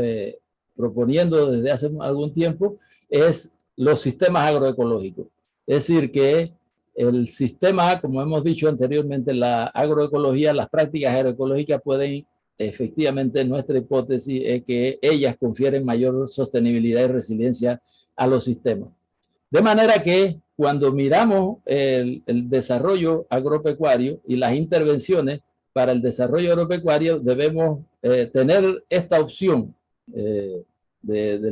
proponiendo desde hace algún tiempo, es los sistemas agroecológicos. Es decir, que el sistema, como hemos dicho anteriormente, la agroecología, las prácticas agroecológicas pueden efectivamente nuestra hipótesis es que ellas confieren mayor sostenibilidad y resiliencia a los sistemas. De manera que cuando miramos el desarrollo agropecuario y las intervenciones para el desarrollo agropecuario, debemos tener esta opción de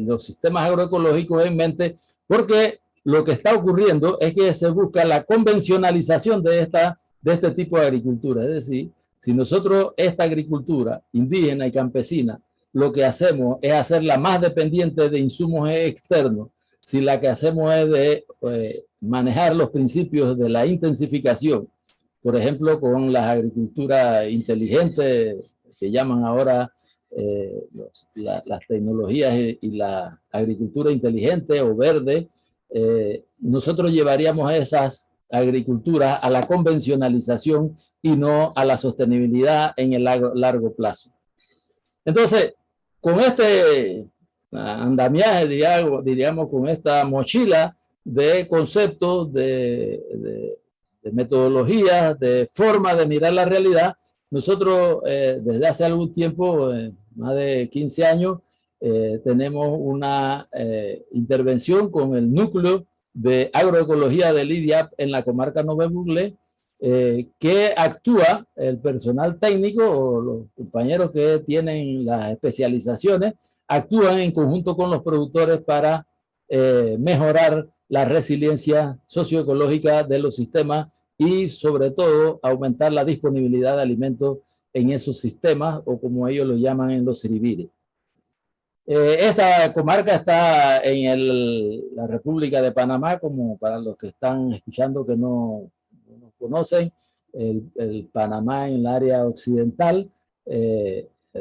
los sistemas agroecológicos en mente, porque lo que está ocurriendo es que se busca la convencionalización de este tipo de agricultura. Es decir, si nosotros esta agricultura indígena y campesina, lo que hacemos es hacerla más dependiente de insumos externos, si la que hacemos es de manejar los principios de la intensificación, por ejemplo, con las agriculturas inteligentes, que llaman ahora las tecnologías y la agricultura inteligente o verde, nosotros llevaríamos esas agriculturas a la convencionalización y no a la sostenibilidad en el largo plazo. Entonces, con este andamiaje, diríamos, con esta mochila de conceptos, de metodologías, de forma de mirar la realidad, nosotros desde hace algún tiempo, más de 15 años, tenemos una intervención con el núcleo de agroecología del IDIAP en la comarca Nové Buglé, que actúa el personal técnico o los compañeros que tienen las especializaciones, actúan en conjunto con los productores para mejorar la resiliencia socioecológica de los sistemas y sobre todo aumentar la disponibilidad de alimentos en esos sistemas, o como ellos lo llaman en los siribires. Esta comarca está en la República de Panamá, como para los que están escuchando que no conocen, el Panamá en el área occidental,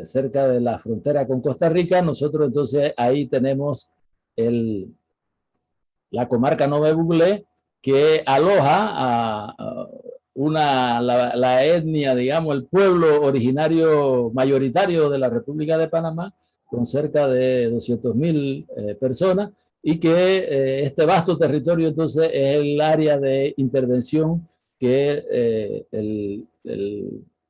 cerca de la frontera con Costa Rica. Nosotros entonces ahí tenemos la comarca Nové Buglé, que aloja a la etnia, digamos, el pueblo originario mayoritario de la República de Panamá, con cerca de 200.000 personas, y que este vasto territorio entonces es el área de intervención que el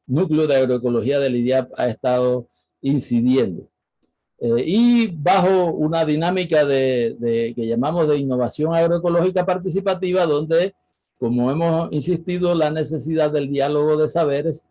núcleo de agroecología del IDIAP ha estado incidiendo. Y bajo una dinámica que llamamos de innovación agroecológica participativa, donde, como hemos insistido, la necesidad del diálogo de saberes,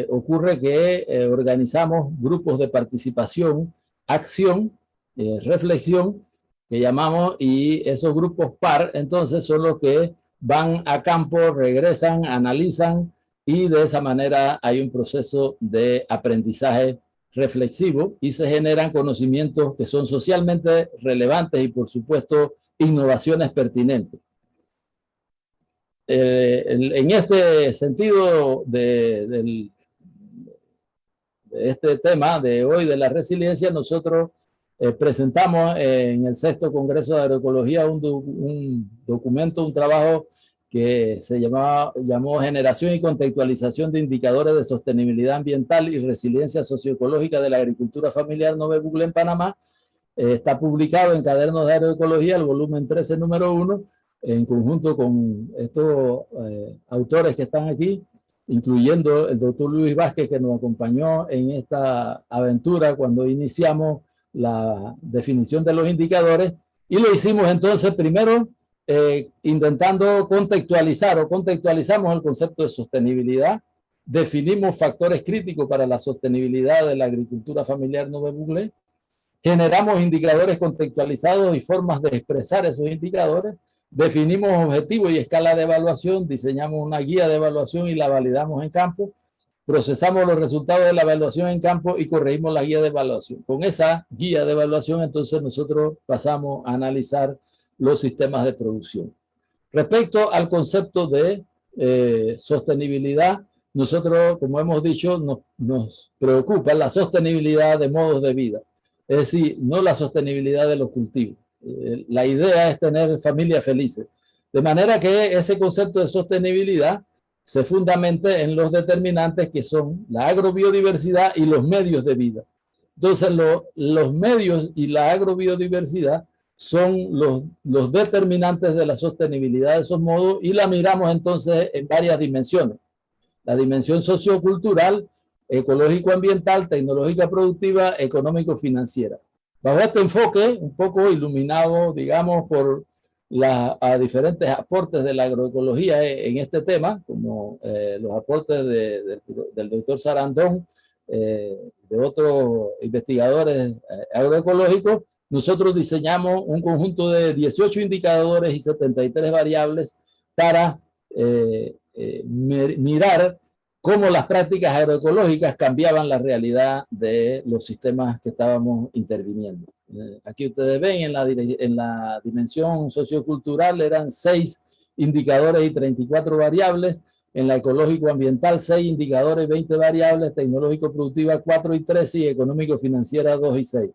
ocurre que organizamos grupos de participación, acción, reflexión, que llamamos, y esos grupos PAR, entonces, son los que van a campo, regresan, analizan, y de esa manera hay un proceso de aprendizaje reflexivo y se generan conocimientos que son socialmente relevantes y, por supuesto, innovaciones pertinentes. En este sentido de este tema de hoy de la resiliencia, nosotros presentamos en el 6º Congreso de Agroecología un documento, un trabajo que se llamó Generación y Contextualización de Indicadores de Sostenibilidad Ambiental y Resiliencia Socioecológica de la Agricultura Familiar Nové Buglé en Panamá. Está publicado en Cadernos de Agroecología, el volumen 13, número 1, en conjunto con estos autores que están aquí, incluyendo el doctor Luis Vázquez, que nos acompañó en esta aventura cuando iniciamos la definición de los indicadores, y lo hicimos entonces primero intentando contextualizamos el concepto de sostenibilidad, definimos factores críticos para la sostenibilidad de la agricultura familiar Nové Buglé, generamos indicadores contextualizados y formas de expresar esos indicadores, definimos objetivos y escala de evaluación, diseñamos una guía de evaluación y la validamos en campo, procesamos los resultados de la evaluación en campo y corregimos la guía de evaluación. Con esa guía de evaluación, entonces, nosotros pasamos a analizar los sistemas de producción. Respecto al concepto de sostenibilidad, nosotros, como hemos dicho, nos preocupa la sostenibilidad de modos de vida, es decir, no la sostenibilidad de los cultivos. La idea es tener familias felices, de manera que ese concepto de sostenibilidad se fundamenta en los determinantes que son la agrobiodiversidad y los medios de vida. Entonces, los medios y la agrobiodiversidad son los determinantes de la sostenibilidad de esos modos, y la miramos entonces en varias dimensiones. La dimensión sociocultural, ecológico-ambiental, tecnológica productiva, económico-financiera. Bajo este enfoque, un poco iluminado, digamos, por a diferentes aportes de la agroecología en este tema, como los aportes del doctor Sarandón, de otros investigadores agroecológicos, nosotros diseñamos un conjunto de 18 indicadores y 73 variables para mirar cómo las prácticas agroecológicas cambiaban la realidad de los sistemas que estábamos interviniendo. Aquí ustedes ven en la dimensión sociocultural eran 6 indicadores y 34 variables, en la ecológico-ambiental 6 indicadores, 20 variables, tecnológico-productiva 4 y 13 y económico-financiera 2 y 6.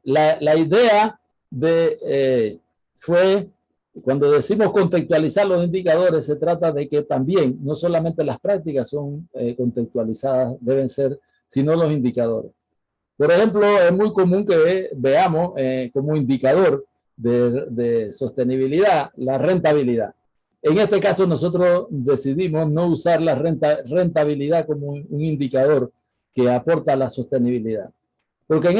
La idea fue, cuando decimos contextualizar los indicadores, se trata de que también no solamente las prácticas son contextualizadas, deben ser, sino los indicadores. Por ejemplo, es muy común que veamos como indicador de sostenibilidad la rentabilidad. En este caso nosotros decidimos no usar la rentabilidad como un indicador que aporta a la sostenibilidad. Porque en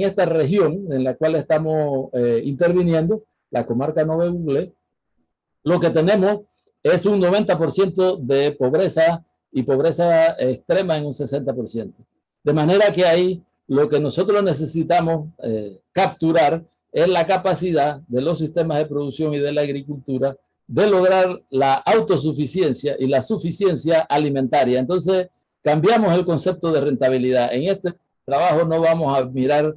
esta región en la cual estamos interviniendo, la comarca Nove Bugle, lo que tenemos es un 90% de pobreza y pobreza extrema en un 60%. De manera que ahí lo que nosotros necesitamos capturar es la capacidad de los sistemas de producción y de la agricultura de lograr la autosuficiencia y la suficiencia alimentaria. Entonces, cambiamos el concepto de rentabilidad. En este trabajo no vamos a mirar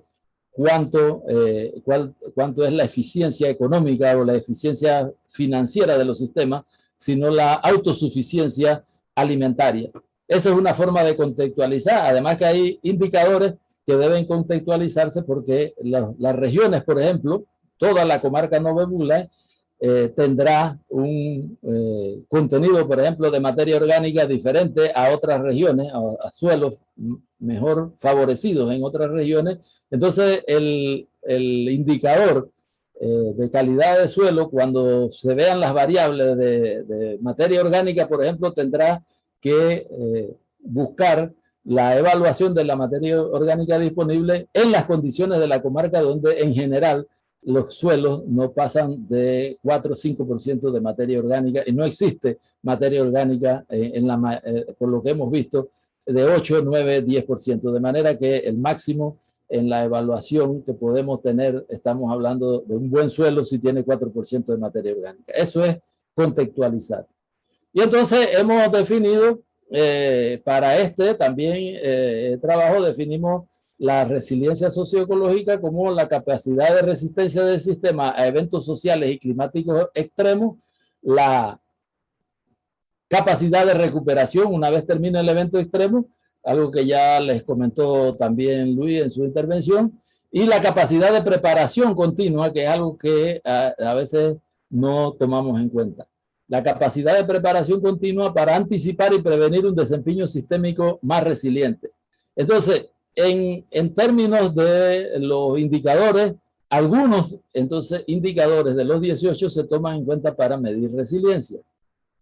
cuánto es la eficiencia económica o la eficiencia financiera de los sistemas, sino la autosuficiencia alimentaria. Esa es una forma de contextualizar. Además que hay indicadores que deben contextualizarse porque las regiones, por ejemplo, toda la comarca Nove Bugle tendrá un contenido, por ejemplo, de materia orgánica diferente a otras regiones, a suelos mejor favorecidos en otras regiones. Entonces, el indicador de calidad de suelo, cuando se vean las variables de materia orgánica, por ejemplo, tendrá que buscar la evaluación de la materia orgánica disponible en las condiciones de la comarca donde en general los suelos no pasan de 4 o 5% de materia orgánica y no existe materia orgánica por lo que hemos visto de 8, 9, 10%, de manera que el máximo en la evaluación que podemos tener, estamos hablando de un buen suelo si tiene 4% de materia orgánica. Eso es contextualizar. Y entonces hemos definido, para este también trabajo, definimos la resiliencia socioecológica como la capacidad de resistencia del sistema a eventos sociales y climáticos extremos, la capacidad de recuperación una vez termine el evento extremo, algo que ya les comentó también Luis en su intervención, y la capacidad de preparación continua, que es algo que a veces no tomamos en cuenta. La capacidad de preparación continua para anticipar y prevenir un desempeño sistémico más resiliente. Entonces, en términos de los indicadores, algunos entonces indicadores de los 18 se toman en cuenta para medir resiliencia,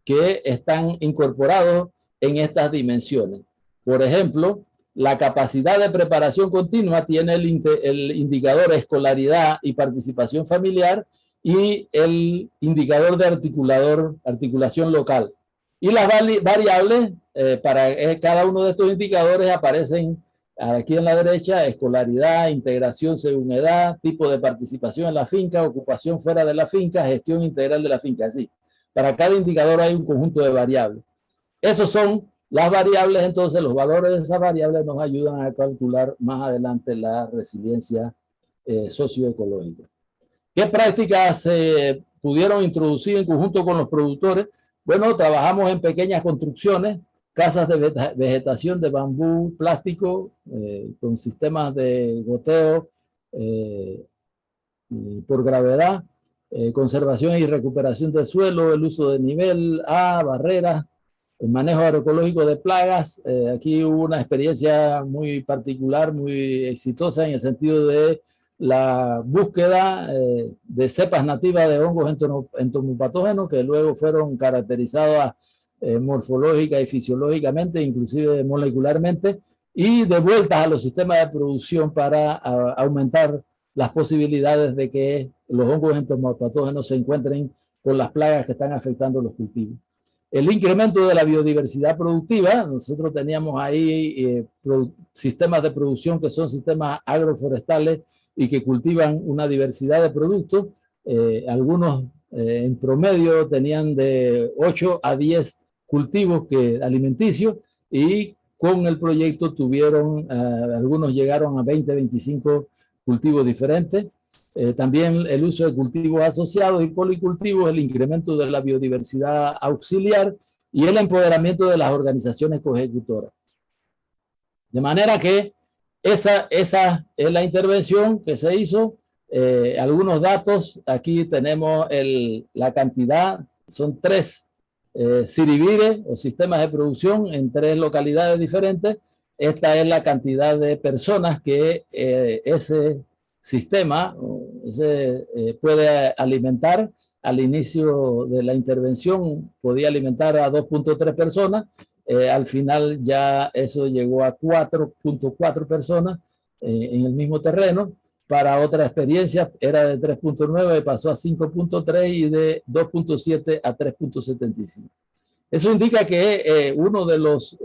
que están incorporados en estas dimensiones. Por ejemplo, la capacidad de preparación continua tiene el indicador escolaridad y participación familiar y el indicador de articulación local. Y las variables para cada uno de estos indicadores aparecen aquí en la derecha: escolaridad, integración según edad, tipo de participación en la finca, ocupación fuera de la finca, gestión integral de la finca. Así, para cada indicador hay un conjunto de variables. Esos son las variables, entonces los valores de esas variables nos ayudan a calcular más adelante la resiliencia socioecológica. ¿Qué prácticas se pudieron introducir en conjunto con los productores? Bueno, trabajamos en pequeñas construcciones, casas de vegetación de bambú, plástico, con sistemas de goteo por gravedad, conservación y recuperación del suelo, el uso de nivel A, barreras, el manejo agroecológico de plagas. Aquí hubo una experiencia muy particular, muy exitosa en el sentido de la búsqueda de cepas nativas de hongos entomopatógenos que luego fueron caracterizadas morfológica y fisiológicamente, inclusive molecularmente, y de vueltas a los sistemas de producción para aumentar las posibilidades de que los hongos entomopatógenos se encuentren con las plagas que están afectando los cultivos. El incremento de la biodiversidad productiva, nosotros teníamos ahí sistemas de producción que son sistemas agroforestales y que cultivan una diversidad de productos. Algunos en promedio tenían de 8 a 10 cultivos alimenticios, y con el proyecto tuvieron, algunos llegaron a 20, 25 cultivos diferentes. También el uso de cultivos asociados y policultivos, el incremento de la biodiversidad auxiliar y el empoderamiento de las organizaciones coejecutoras. De manera que esa es la intervención que se hizo. Algunos datos, aquí tenemos la cantidad, son 3 siribires o sistemas de producción en 3 localidades diferentes. Esta es la cantidad de personas que ese sistema puede alimentar. Al inicio de la intervención podía alimentar a 2.3 personas. Al final ya eso llegó a 4.4 personas en el mismo terreno. Para otra experiencia era de 3.9, pasó a 5.3 y de 2.7 a 3.75. Eso indica que uno de los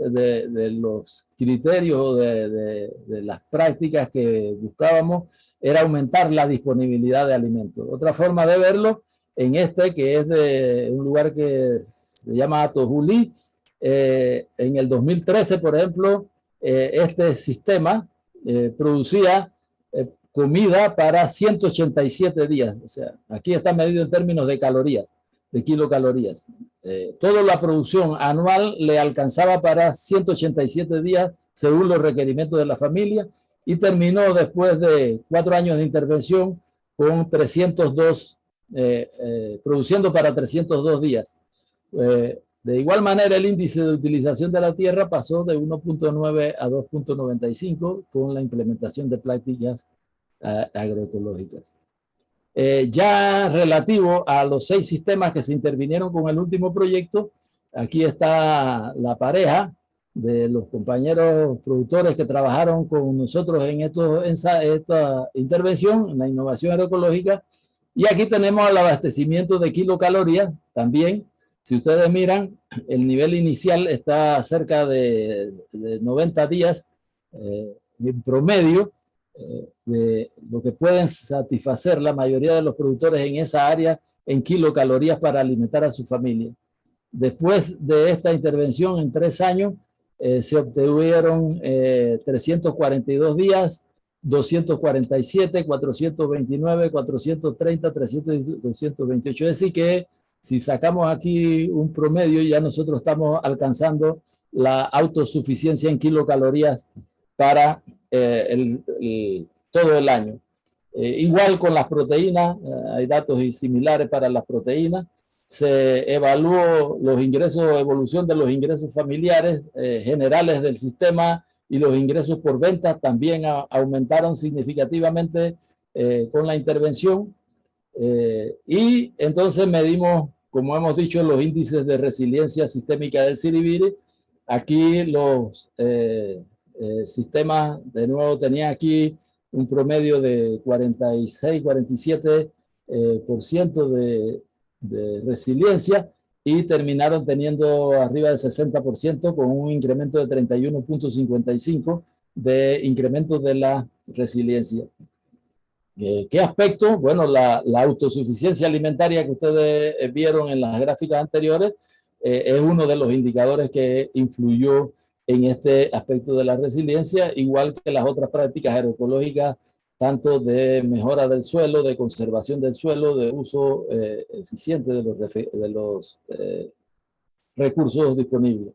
criterios de las prácticas que buscábamos era aumentar la disponibilidad de alimentos. Otra forma de verlo, que es de un lugar que se llama Atojulí, en el 2013, por ejemplo, este sistema producía comida para 187 días. O sea, aquí está medido en términos de calorías, de kilocalorías. Toda la producción anual le alcanzaba para 187 días según los requerimientos de la familia, y terminó después de 4 años de intervención con 302, produciendo para 302 días. De igual manera, el índice de utilización de la tierra pasó de 1.9 a 2.95 con la implementación de prácticas agroecológicas. Ya relativo a los 6 sistemas que se intervinieron con el último proyecto, aquí está la pareja de los compañeros productores que trabajaron con nosotros en esta intervención, en la innovación agroecológica, y aquí tenemos el abastecimiento de kilocalorías también. Si ustedes miran, el nivel inicial está cerca de 90 días en promedio, de lo que pueden satisfacer la mayoría de los productores en esa área en kilocalorías para alimentar a su familia. Después de esta intervención en 3 años, se obtuvieron 342 días, 247, 429, 430, 300 y 228. Es decir que si sacamos aquí un promedio, ya nosotros estamos alcanzando la autosuficiencia en kilocalorías para todo el año. Igual con las proteínas, hay datos similares para las proteínas. Se evaluó los ingresos, evolución de los ingresos familiares generales del sistema, y los ingresos por ventas también aumentaron significativamente con la intervención. Y entonces medimos, como hemos dicho, los índices de resiliencia sistémica del siribiri. Aquí los sistemas, de nuevo, tenía aquí un promedio de 46, 47% de resiliencia, y terminaron teniendo arriba del 60% con un incremento de 31.55 de incremento de la resiliencia. ¿Qué aspecto? Bueno, la autosuficiencia alimentaria que ustedes vieron en las gráficas anteriores es uno de los indicadores que influyó en este aspecto de la resiliencia, igual que las otras prácticas agroecológicas, tanto de mejora del suelo, de conservación del suelo, de uso eficiente de los recursos disponibles.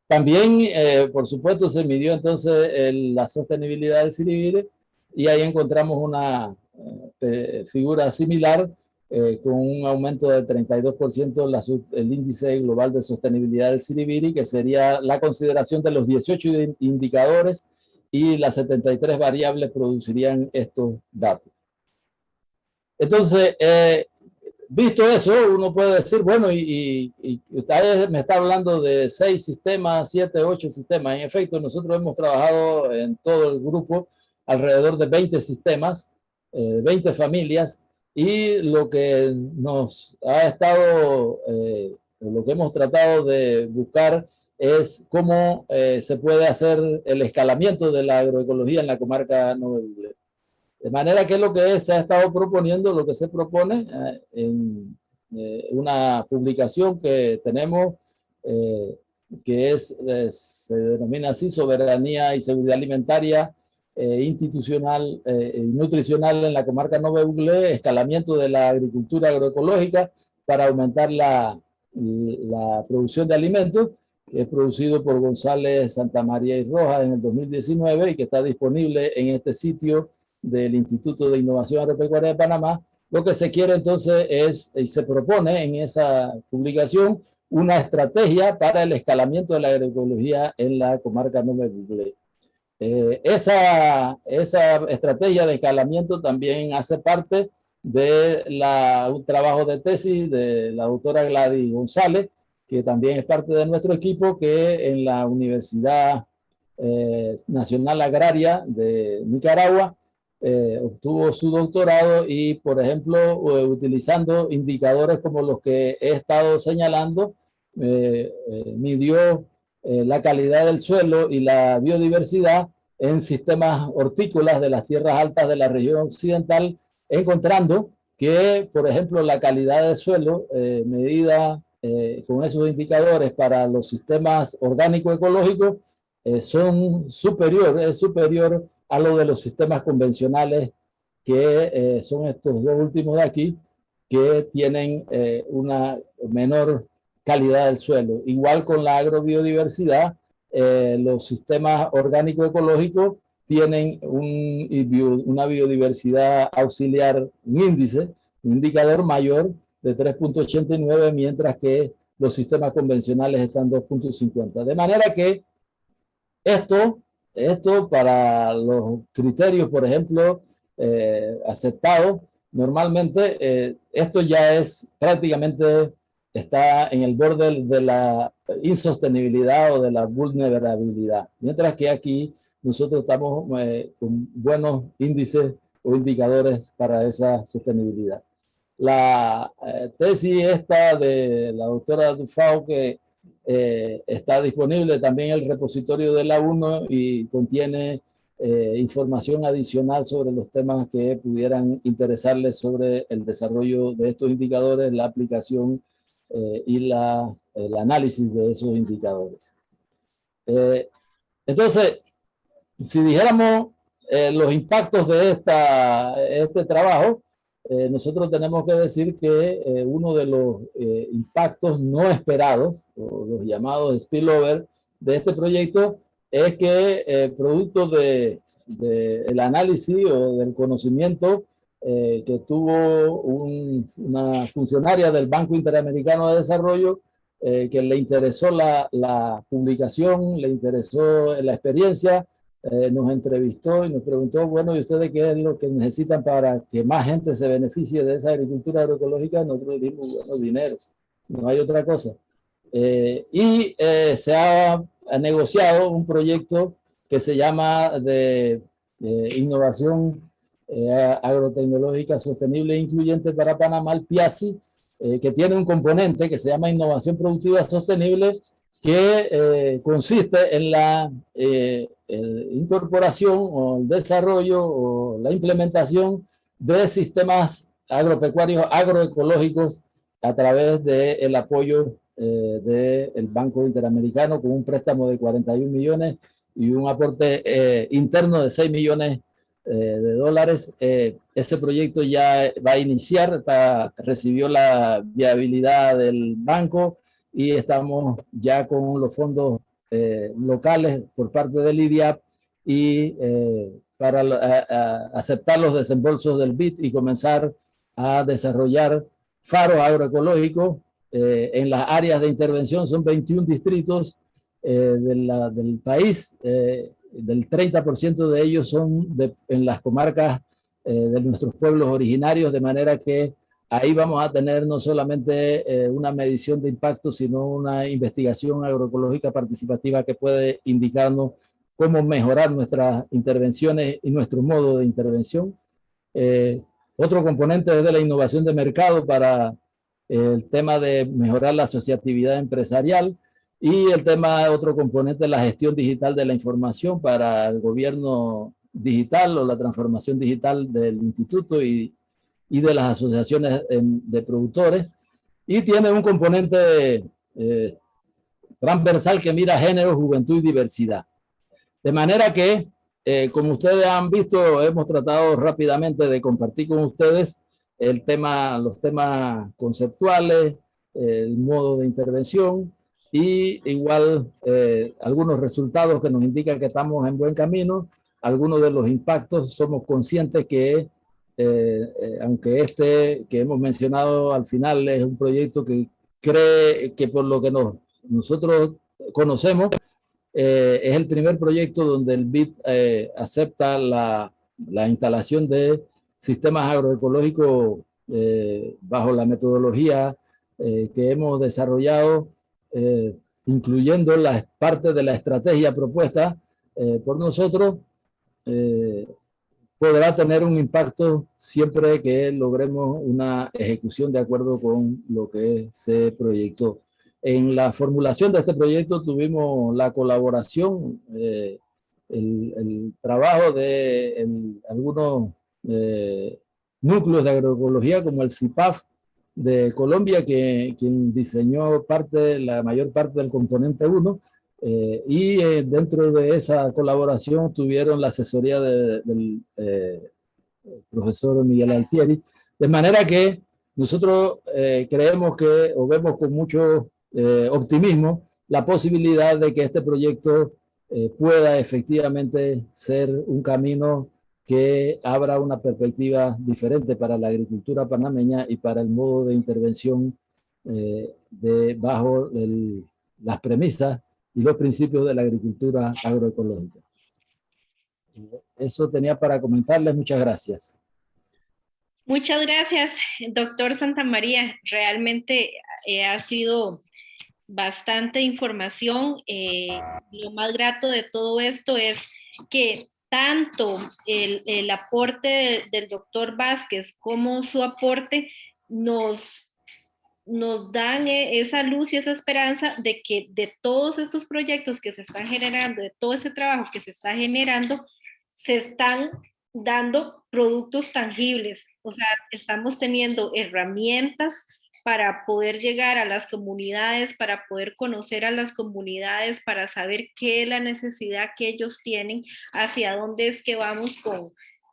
También, por supuesto, se midió entonces la sostenibilidad del siribiri, y ahí encontramos una figura similar con un aumento del 32% el índice global de sostenibilidad del siribiri, que sería la consideración de los 18 indicadores, y las 73 variables producirían estos datos. Entonces, Visto eso, uno puede decir, bueno, y usted me está hablando de 6 sistemas, 7, 8 sistemas. En efecto, nosotros hemos trabajado en todo el grupo alrededor de 20 sistemas, 20 familias, y lo que nos ha estado, lo que hemos tratado de buscar es cómo se puede hacer el escalamiento de la agroecología en la comarca Nove Buglé. De manera que lo que se ha estado proponiendo, lo que se propone en una publicación que tenemos, que se denomina así, Soberanía y Seguridad Alimentaria Institucional y Nutricional en la comarca Nove Buglé, escalamiento de la agricultura agroecológica para aumentar la producción de alimentos, que es producido por González, Santamaría y Rojas en el 2019 y que está disponible en este sitio del Instituto de Innovación Agropecuaria de Panamá. Lo que se quiere entonces es, y se propone en esa publicación, una estrategia para el escalamiento de la agroecología en la comarca Nove Buglé. Esa estrategia de escalamiento también hace parte de un trabajo de tesis de la doctora Gladys González, que también es parte de nuestro equipo, que en la Universidad Nacional Agraria de Nicaragua obtuvo su doctorado y, por ejemplo, utilizando indicadores como los que he estado señalando, midió la calidad del suelo y la biodiversidad en sistemas hortícolas de las tierras altas de la región occidental, encontrando que, por ejemplo, la calidad del suelo medida con esos indicadores para los sistemas orgánico-ecológicos es superior a lo de los sistemas convencionales, que son estos dos últimos de aquí, que tienen una menor calidad del suelo. Igual con la agrobiodiversidad, los sistemas orgánico-ecológicos tienen una biodiversidad auxiliar, un indicador mayor de 3.89, mientras que los sistemas convencionales están 2.50. De manera que esto para los criterios, por ejemplo, aceptados, normalmente esto ya es prácticamente, está en el borde de la insostenibilidad o de la vulnerabilidad. Mientras que aquí nosotros estamos con buenos índices o indicadores para esa sostenibilidad. La tesis esta de la doctora Dufau, que está disponible también en el repositorio de la UNO y contiene información adicional sobre los temas que pudieran interesarles sobre el desarrollo de estos indicadores, la aplicación y el análisis de esos indicadores. Entonces, si dijéramos los impactos de este trabajo, nosotros tenemos que decir que uno de los impactos no esperados, o los llamados spillover de este proyecto, es que producto del análisis o del conocimiento que tuvo una funcionaria del Banco Interamericano de Desarrollo, que le interesó la publicación, le interesó la experiencia, nos entrevistó y nos preguntó, bueno, ¿y ustedes qué es lo que necesitan para que más gente se beneficie de esa agricultura agroecológica? Nosotros dijimos, bueno, dinero, no hay otra cosa. Se ha negociado un proyecto que se llama de Innovación Agrotecnológica Sostenible e Incluyente para Panamá, el PIASI, que tiene un componente que se llama Innovación Productiva Sostenible, que consiste en la incorporación o el desarrollo o la implementación de sistemas agropecuarios agroecológicos a través del apoyo del Banco Interamericano, con un préstamo de 41 millones y un aporte interno de 6 millones de dólares. Ese proyecto ya va a iniciar, recibió la viabilidad del banco y estamos ya con los fondos locales por parte del IDIAP y para aceptar los desembolsos del BID y comenzar a desarrollar faros agroecológicos en las áreas de intervención. Son 21 distritos del país, del 30% de ellos son en las comarcas de nuestros pueblos originarios, de manera que ahí vamos a tener no solamente una medición de impacto, sino una investigación agroecológica participativa que puede indicarnos cómo mejorar nuestras intervenciones y nuestro modo de intervención. Otro componente es de la innovación de mercado para el tema de mejorar la asociatividad empresarial, y el tema, otro componente, la gestión digital de la información para el gobierno digital o la transformación digital del instituto y de las asociaciones de productores. Y tiene un componente transversal que mira género, juventud y diversidad. De manera que, como ustedes han visto, hemos tratado rápidamente de compartir con ustedes los temas conceptuales, el modo de intervención, y igual algunos resultados que nos indican que estamos en buen camino. Algunos de los impactos somos conscientes que, aunque este que hemos mencionado al final es un proyecto que cree que, por lo que nosotros conocemos, es el primer proyecto donde el BID acepta la instalación de sistemas agroecológicos bajo la metodología que hemos desarrollado, incluyendo la parte de la estrategia propuesta por nosotros. Podrá tener un impacto siempre que logremos una ejecución de acuerdo con lo que se proyectó. En la formulación de este proyecto tuvimos la colaboración, el trabajo de algunos núcleos de agroecología, como el CIPAF de Colombia, quien diseñó la mayor parte del componente 1, y dentro de esa colaboración tuvieron la asesoría del profesor Miguel Altieri, de manera que nosotros creemos o vemos con mucho optimismo la posibilidad de que este proyecto pueda efectivamente ser un camino que abra una perspectiva diferente para la agricultura panameña y para el modo de intervención bajo las premisas y los principios de la agricultura agroecológica. Eso tenía para comentarles. Muchas gracias. Muchas gracias, doctor Santamaría. Realmente ha sido bastante información. Lo más grato de todo esto es que tanto el aporte del doctor Vázquez como su aporte nos dan esa luz y esa esperanza de que de todos estos proyectos que se están generando, de todo ese trabajo que se está generando, se están dando productos tangibles. O sea, estamos teniendo herramientas para poder llegar a las comunidades, para poder conocer a las comunidades, para saber qué es la necesidad que ellos tienen, hacia dónde es que vamos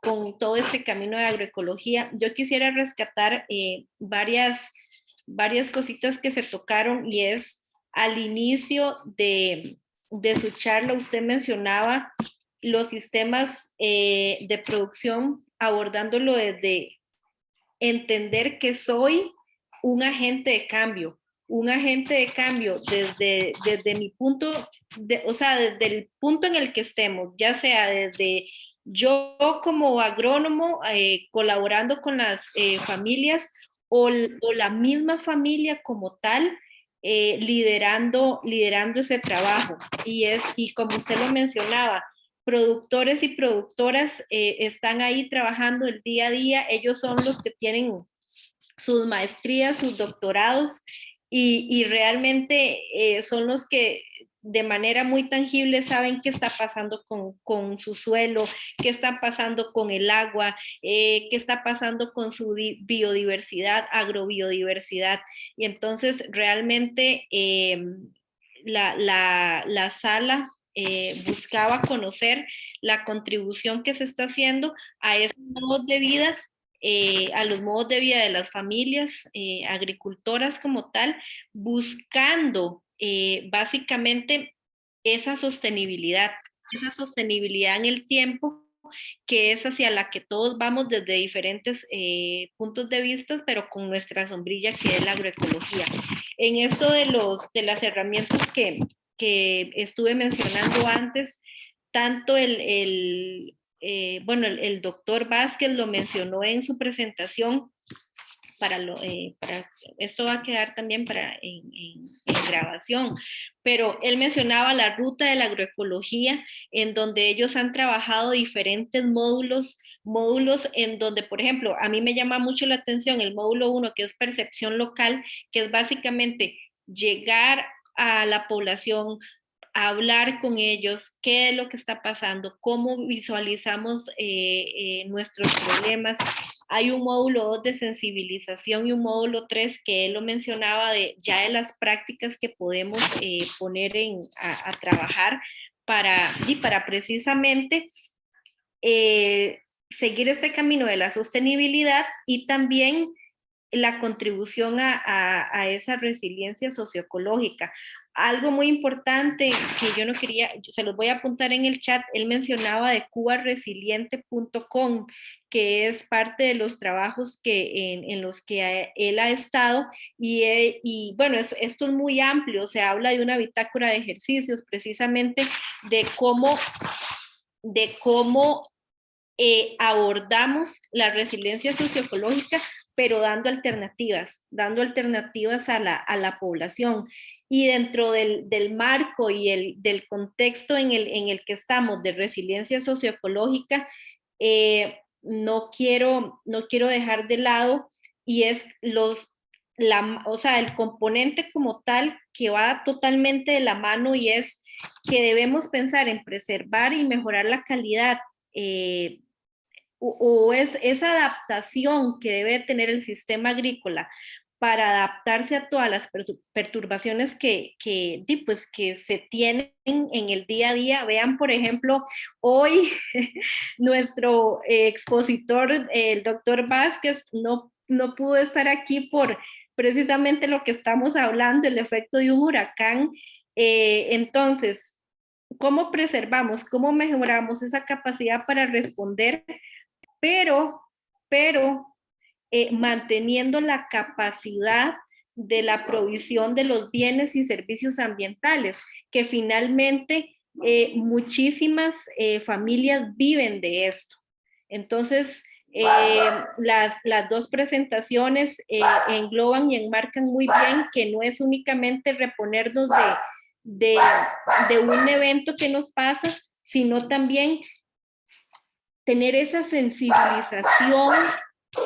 con todo este camino de agroecología. Yo quisiera rescatar varias cositas que se tocaron, y es al inicio de su charla usted mencionaba los sistemas de producción, abordándolo desde entender que soy un agente de cambio desde mi punto, o sea, desde el punto en el que estemos, ya sea desde yo como agrónomo colaborando con las familias, o la misma familia como tal, liderando ese trabajo. Y como usted lo mencionaba, productores y productoras están ahí trabajando el día a día. Ellos son los que tienen sus maestrías, sus doctorados, y realmente son los que de manera muy tangible saben qué está pasando con su suelo, qué está pasando con el agua, qué está pasando con su biodiversidad, agrobiodiversidad. Y entonces realmente la sala buscaba conocer la contribución que se está haciendo a esos modos de vida, a los modos de vida de las familias agricultoras como tal, buscando básicamente esa sostenibilidad en el tiempo, que es hacia la que todos vamos desde diferentes puntos de vista, pero con nuestra sombrilla, que es la agroecología. En esto de las herramientas que estuve mencionando antes, tanto el doctor Vázquez lo mencionó en su presentación, esto va a quedar también en grabación, pero él mencionaba la ruta de la agroecología, en donde ellos han trabajado diferentes módulos en donde, por ejemplo, a mí me llama mucho la atención el módulo 1, que es percepción local, que es básicamente llegar a la población, hablar con ellos, qué es lo que está pasando, cómo visualizamos nuestros problemas. Hay un módulo 2 de sensibilización y un módulo 3 que él lo mencionaba de las prácticas que podemos poner a trabajar para precisamente seguir este camino de la sostenibilidad y también la contribución a esa resiliencia socioecológica. Algo muy importante que yo no quería, se los voy a apuntar en el chat, él mencionaba de cubaresiliente.com, que es parte de los trabajos en los que él ha estado, y bueno, esto es muy amplio, se habla de una bitácora de ejercicios, precisamente de cómo abordamos la resiliencia socioecológica, pero dando alternativas a la población. Y dentro del marco y del contexto en el que estamos de resiliencia socioecológica, no quiero dejar de lado, y es el componente como tal que va totalmente de la mano, y es que debemos pensar en preservar y mejorar la calidad, o es esa adaptación que debe tener el sistema agrícola para adaptarse a todas las perturbaciones que se tienen en el día a día. Vean, por ejemplo, hoy nuestro expositor, el doctor Vázquez, no pudo estar aquí por precisamente lo que estamos hablando, el efecto de un huracán. Entonces, ¿cómo preservamos, cómo mejoramos esa capacidad para responder, pero manteniendo la capacidad de la provisión de los bienes y servicios ambientales, que finalmente muchísimas familias viven de esto? Entonces, las dos presentaciones engloban y enmarcan muy bien que no es únicamente reponernos de un evento que nos pasa, sino también tener esa sensibilización.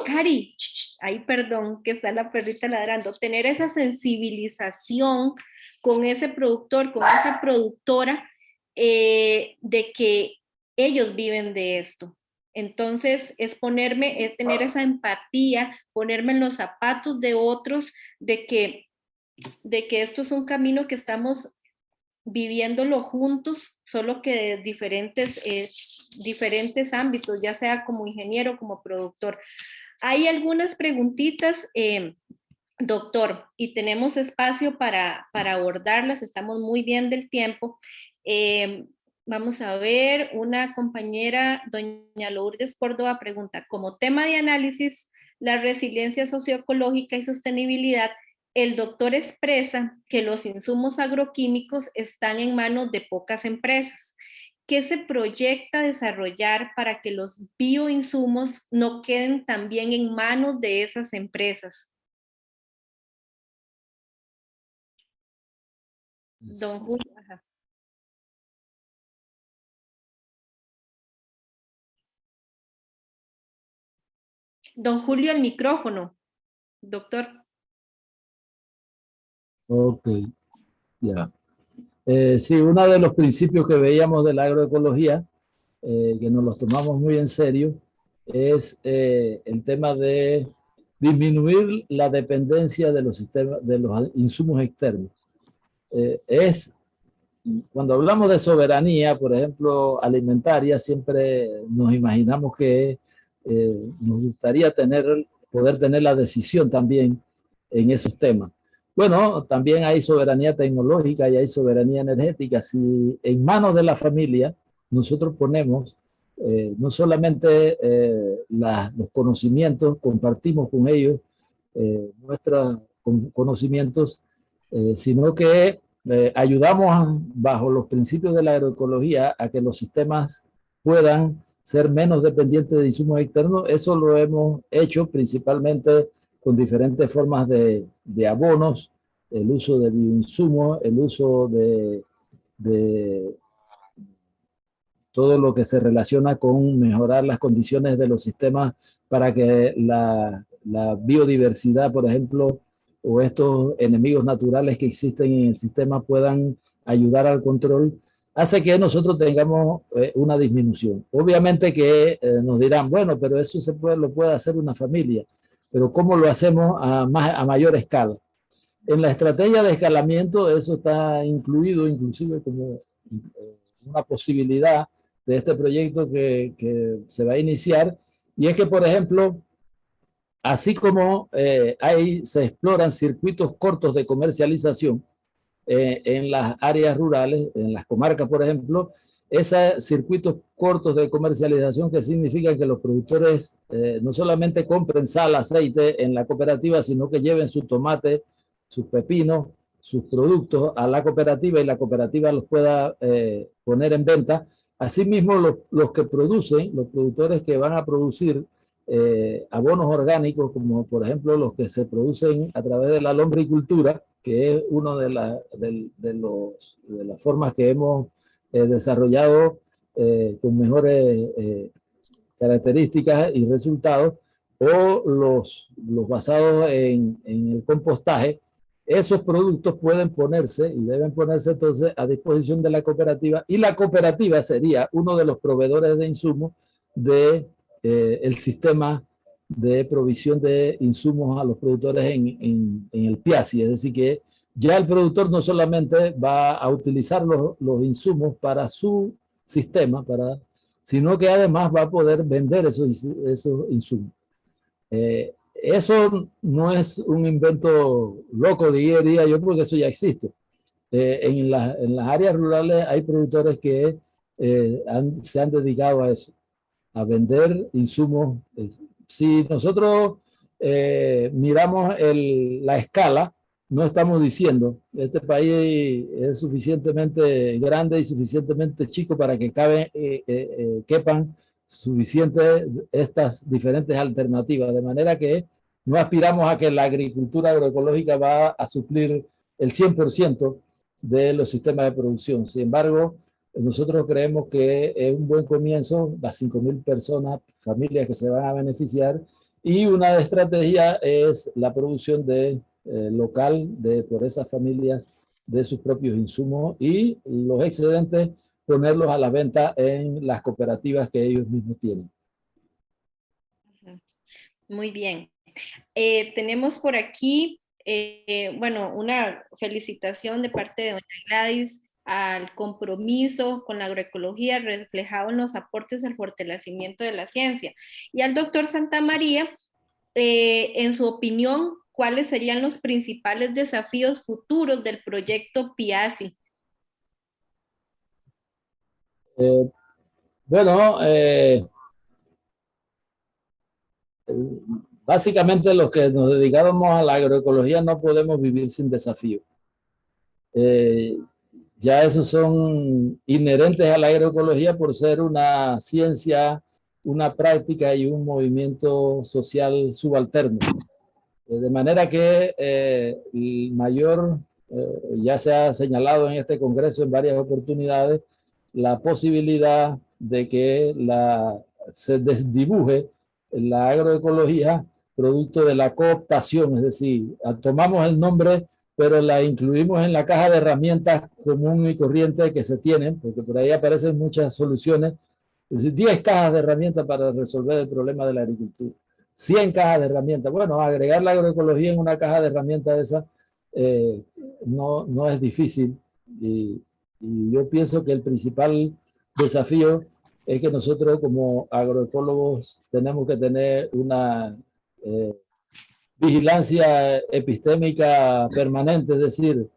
Cari, ay, perdón, que está la perrita ladrando. Tener esa sensibilización con ese productor, con esa productora, de que ellos viven de esto. Entonces, es tener esa empatía, ponerme en los zapatos de otros, de que esto es un camino que estamos viviéndolo juntos, solo que de diferentes ámbitos, ya sea como ingeniero, como productor. Hay algunas preguntitas, doctor, y tenemos espacio para abordarlas, estamos muy bien del tiempo. Vamos a ver, una compañera, doña Lourdes Córdoba, pregunta, como tema de análisis, la resiliencia socioecológica y sostenibilidad, el doctor expresa que los insumos agroquímicos están en manos de pocas empresas. ¿Qué se proyecta desarrollar para que los bioinsumos no queden también en manos de esas empresas? Don Julio. Ajá. Don Julio, el micrófono, doctor. Ok, ya. Sí, uno de los principios que veíamos de la agroecología, que nos los tomamos muy en serio, es el tema de disminuir la dependencia de los sistemas, de los insumos externos. Cuando hablamos de soberanía, por ejemplo, alimentaria, siempre nos imaginamos que nos gustaría poder tener la decisión también en esos temas. Bueno, también hay soberanía tecnológica y hay soberanía energética. Si en manos de la familia nosotros ponemos no solamente los conocimientos, compartimos con ellos nuestros conocimientos, sino que ayudamos bajo los principios de la agroecología a que los sistemas puedan ser menos dependientes de insumos externos. Eso lo hemos hecho principalmente con diferentes formas de abonos, el uso de bioinsumos, el uso de todo lo que se relaciona con mejorar las condiciones de los sistemas para que la biodiversidad, por ejemplo, o estos enemigos naturales que existen en el sistema puedan ayudar al control, hace que nosotros tengamos una disminución. Obviamente que nos dirán, bueno, pero eso lo puede hacer una familia, pero ¿cómo lo hacemos a mayor escala? En la estrategia de escalamiento eso está incluido inclusive como una posibilidad de este proyecto que se va a iniciar, y es que, por ejemplo, así como se exploran circuitos cortos de comercialización en las áreas rurales, en las comarcas, por ejemplo, esos circuitos cortos de comercialización que significan que los productores no solamente compren sal, aceite en la cooperativa, sino que lleven su tomate, sus pepinos, sus productos a la cooperativa y la cooperativa los pueda poner en venta. Asimismo, los que producen, los productores que van a producir abonos orgánicos, como por ejemplo los que se producen a través de la lombricultura, que es una de las formas que hemos desarrollado con mejores características y resultados, o los basados en el compostaje. Esos productos pueden ponerse y deben ponerse entonces a disposición de la cooperativa, y la cooperativa sería uno de los proveedores de insumos de el sistema de provisión de insumos a los productores en el PIACI. Es decir, que ya el productor no solamente va a utilizar los insumos para su sistema, sino que además va a poder vender esos insumos. Eso no es un invento loco, diría yo, porque eso ya existe. En las áreas rurales hay productores que se han dedicado a eso, a vender insumos. Si nosotros miramos la escala, no estamos diciendo este país es suficientemente grande y suficientemente chico para que quepan suficientes estas diferentes alternativas, de manera que no aspiramos a que la agricultura agroecológica va a suplir el 100% de los sistemas de producción. Sin embargo, nosotros creemos que es un buen comienzo, las 5.000 personas, familias que se van a beneficiar, y una estrategia es la producción local por esas familias de sus propios insumos, y los excedentes ponerlos a la venta en las cooperativas que ellos mismos tienen. Muy bien. Tenemos por aquí, bueno, una felicitación de parte de doña Gladys al compromiso con la agroecología reflejado en los aportes al fortalecimiento de la ciencia. Y al doctor Santamaría, en su opinión, ¿cuáles serían los principales desafíos futuros del proyecto PIACI? Bueno, básicamente los que nos dedicamos a la agroecología no podemos vivir sin desafíos. Ya esos son inherentes a la agroecología por ser una ciencia, una práctica y un movimiento social subalterno. De manera que el mayor, ya se ha señalado en este congreso en varias oportunidades, la posibilidad de que se desdibuje la agroecología producto de la cooptación, es decir, tomamos el nombre pero la incluimos en la caja de herramientas común y corriente que se tienen, porque por ahí aparecen muchas soluciones. Es decir, 10 cajas de herramientas para resolver el problema de la agricultura, 100 cajas de herramientas. Bueno, agregar la agroecología en una caja de herramientas de esa no es difícil, y yo pienso que el principal desafío es que nosotros como agroecólogos tenemos que tener una vigilancia epistémica permanente, es decir,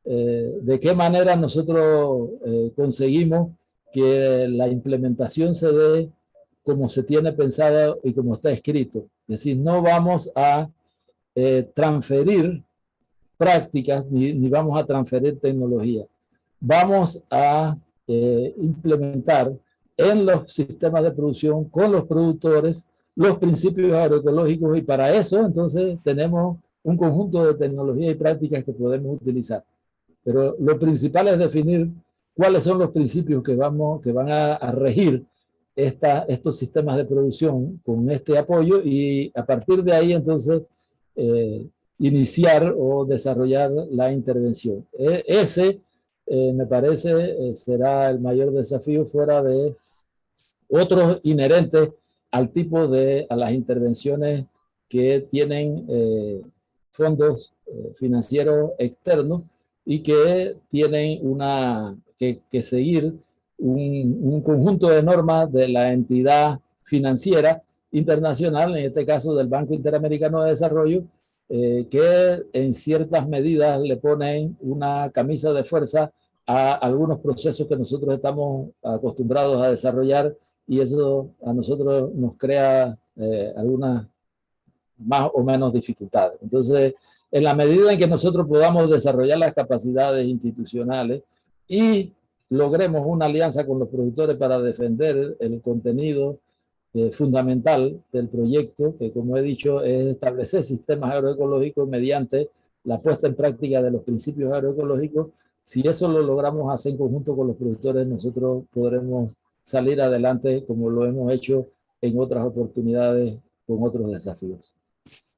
de qué manera nosotros conseguimos que la implementación se dé como se tiene pensado y como está escrito. Es decir, no vamos a transferir prácticas ni vamos a transferir tecnología. Vamos a implementar en los sistemas de producción con los productores los principios agroecológicos, y para eso entonces tenemos un conjunto de tecnologías y prácticas que podemos utilizar. Pero lo principal es definir cuáles son los principios que van a regir estos sistemas de producción con este apoyo, y a partir de ahí entonces iniciar o desarrollar la intervención. Ese me parece será el mayor desafío, fuera de otros inherentes al tipo a las intervenciones que tienen fondos financieros externos y que tienen que seguir un conjunto de normas de la entidad financiera internacional, en este caso del Banco Interamericano de Desarrollo, que en ciertas medidas le ponen una camisa de fuerza a algunos procesos que nosotros estamos acostumbrados a desarrollar, y eso a nosotros nos crea algunas más o menos dificultades. Entonces, en la medida en que nosotros podamos desarrollar las capacidades institucionales y logremos una alianza con los productores para defender el contenido fundamental del proyecto, que como he dicho es establecer sistemas agroecológicos mediante la puesta en práctica de los principios agroecológicos, si eso lo logramos hacer en conjunto con los productores, nosotros podremos salir adelante como lo hemos hecho en otras oportunidades con otros desafíos.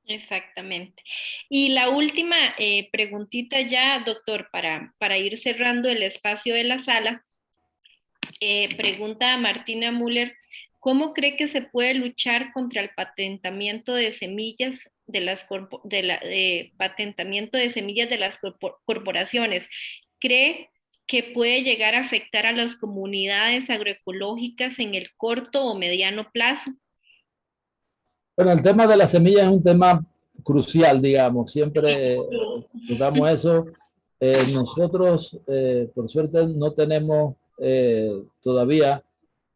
Exactamente. Y la última preguntita ya, doctor, para ir cerrando el espacio de la sala, pregunta a Martina Müller, ¿cómo cree que se puede luchar contra el patentamiento de semillas de las patentamiento de semillas de las corporaciones? ¿Cree que puede llegar a afectar a las comunidades agroecológicas en el corto o mediano plazo? Bueno, el tema de las semillas es un tema crucial, digamos, siempre tocamos eso. Nosotros, por suerte, no tenemos todavía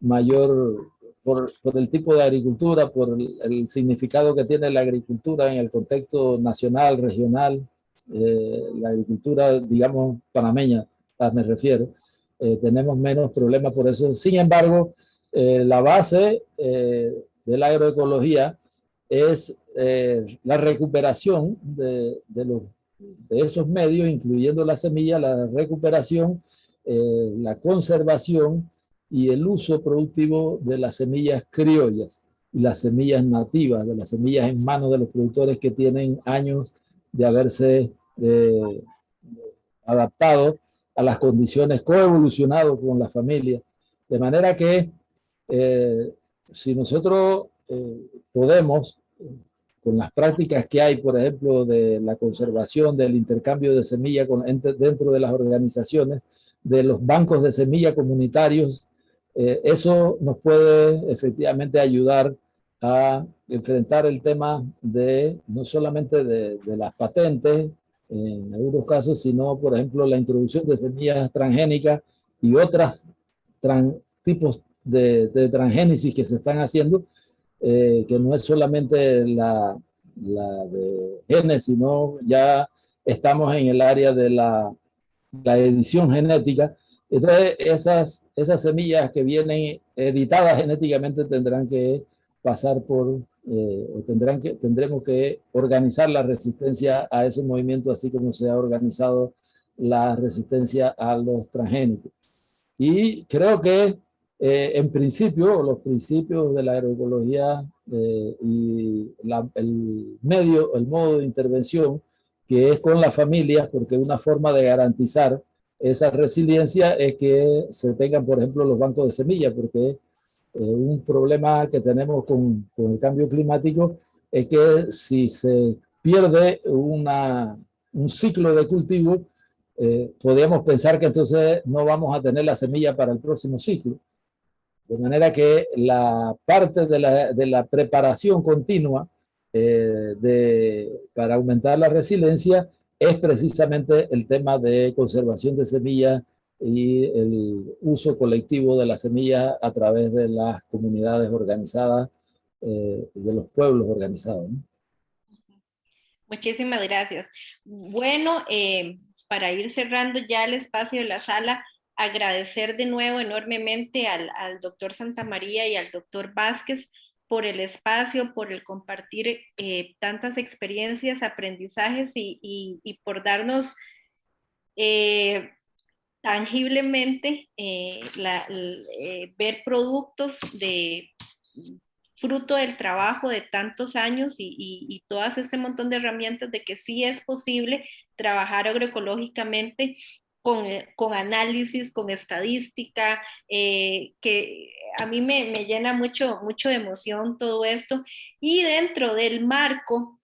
mayor, por el tipo de agricultura, por el significado que tiene la agricultura en el contexto nacional, regional, la agricultura, digamos, panameña, me refiero, tenemos menos problemas por eso. Sin embargo, la base de la agroecología es la recuperación de esos medios, incluyendo la semilla, la recuperación, la conservación y el uso productivo de las semillas criollas y las semillas nativas, de las semillas en manos de los productores que tienen años de haberse adaptado a las condiciones, coevolucionado con la familia. De manera que si nosotros podemos, con las prácticas que hay, por ejemplo, de la conservación, del intercambio de semilla dentro de las organizaciones, de los bancos de semilla comunitarios, eso nos puede efectivamente ayudar a enfrentar el tema no solamente de las patentes, en algunos casos, sino, por ejemplo, la introducción de semillas transgénicas y otros tipos de transgénesis que se están haciendo, que no es solamente la de genes, sino ya estamos en el área de la edición genética. Entonces, esas semillas que vienen editadas genéticamente tendrán que pasar por, tendremos que organizar la resistencia a ese movimiento, así como se ha organizado la resistencia a los transgénicos. Y creo que en principio, los principios de la agroecología y el modo de intervención, que es con las familias, porque una forma de garantizar esa resiliencia es que se tengan, por ejemplo, los bancos de semillas, porque un problema que tenemos con el cambio climático es que si se pierde un ciclo de cultivo, podríamos pensar que entonces no vamos a tener la semilla para el próximo ciclo. De manera que la parte de la preparación continua para aumentar la resiliencia es precisamente el tema de conservación de semillas y el uso colectivo de las semillas a través de las comunidades organizadas y de los pueblos organizados, ¿no? Muchísimas gracias. Bueno, para ir cerrando ya el espacio de la sala, agradecer de nuevo enormemente al doctor Santamaría y al doctor Vázquez por el espacio, por el compartir tantas experiencias, aprendizajes y por darnos tangiblemente ver productos de fruto del trabajo de tantos años y todas ese montón de herramientas de que sí es posible trabajar agroecológicamente con análisis, con estadística, que a mí me llena mucho de emoción todo esto. Y dentro del marco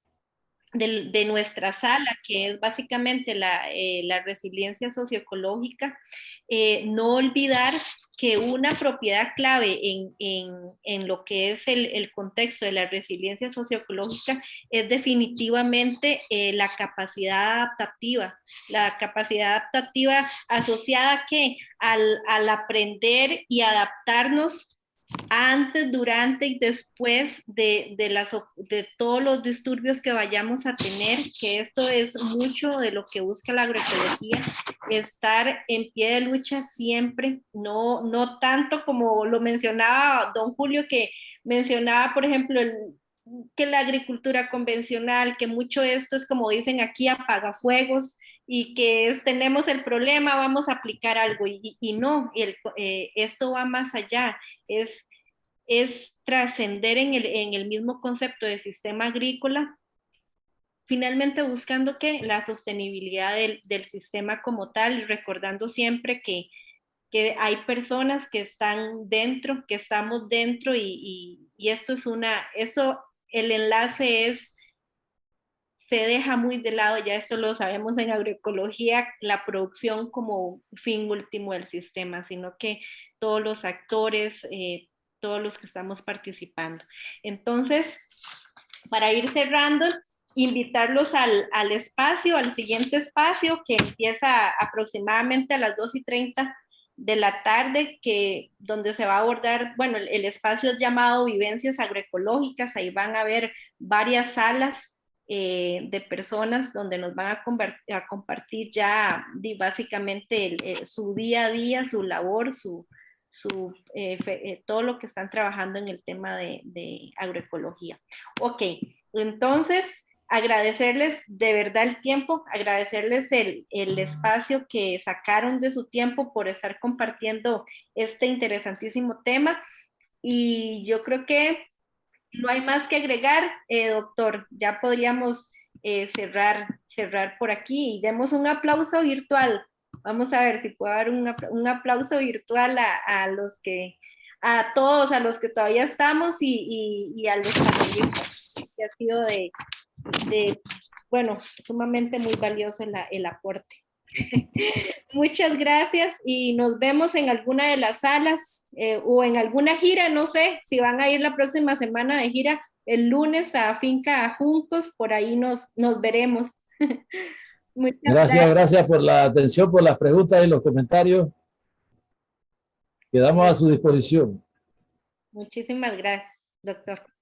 de nuestra sala, que es básicamente la resiliencia socioecológica, no olvidar que una propiedad clave en lo que es el contexto de la resiliencia socioecológica es definitivamente la capacidad adaptativa asociada que al aprender y adaptarnos antes, durante y después de todos los disturbios que vayamos a tener, que esto es mucho de lo que busca la agroecología, estar en pie de lucha siempre, no tanto como lo mencionaba don Julio, que mencionaba, por ejemplo, que la agricultura convencional, que mucho esto es como dicen aquí, apagafuegos, y que tenemos el problema, vamos a aplicar algo, y no, esto va más allá, es trascender en el mismo concepto de sistema agrícola, finalmente buscando que la sostenibilidad del sistema como tal, recordando siempre que hay personas que están dentro, que estamos dentro y esto el enlace se deja muy de lado, ya eso lo sabemos en agroecología, la producción como fin último del sistema, sino que todos los actores, todos los que estamos participando. Entonces, para ir cerrando, invitarlos al espacio, al siguiente espacio, que empieza aproximadamente a las 2:30 de la tarde, donde se va a abordar, bueno, el espacio es llamado Vivencias Agroecológicas, ahí van a haber varias salas de personas donde nos van a compartir ya básicamente su día a día, su labor, todo lo que están trabajando en el tema de agroecología. Ok, entonces agradecerles de verdad el tiempo, agradecerles el espacio que sacaron de su tiempo por estar compartiendo este interesantísimo tema, y yo creo que no hay más que agregar, doctor. Ya podríamos cerrar por aquí y demos un aplauso virtual. Vamos a ver si puedo dar un aplauso virtual a todos, a los que todavía estamos y a los panelistas, que ha sido bueno, sumamente muy valioso el aporte. Muchas gracias y nos vemos en alguna de las salas o en alguna gira, no sé si van a ir la próxima semana de gira el lunes a Finca Juncos, por ahí nos veremos. Muchas gracias por la atención, por las preguntas y los comentarios. Quedamos a su disposición. Muchísimas gracias, doctor.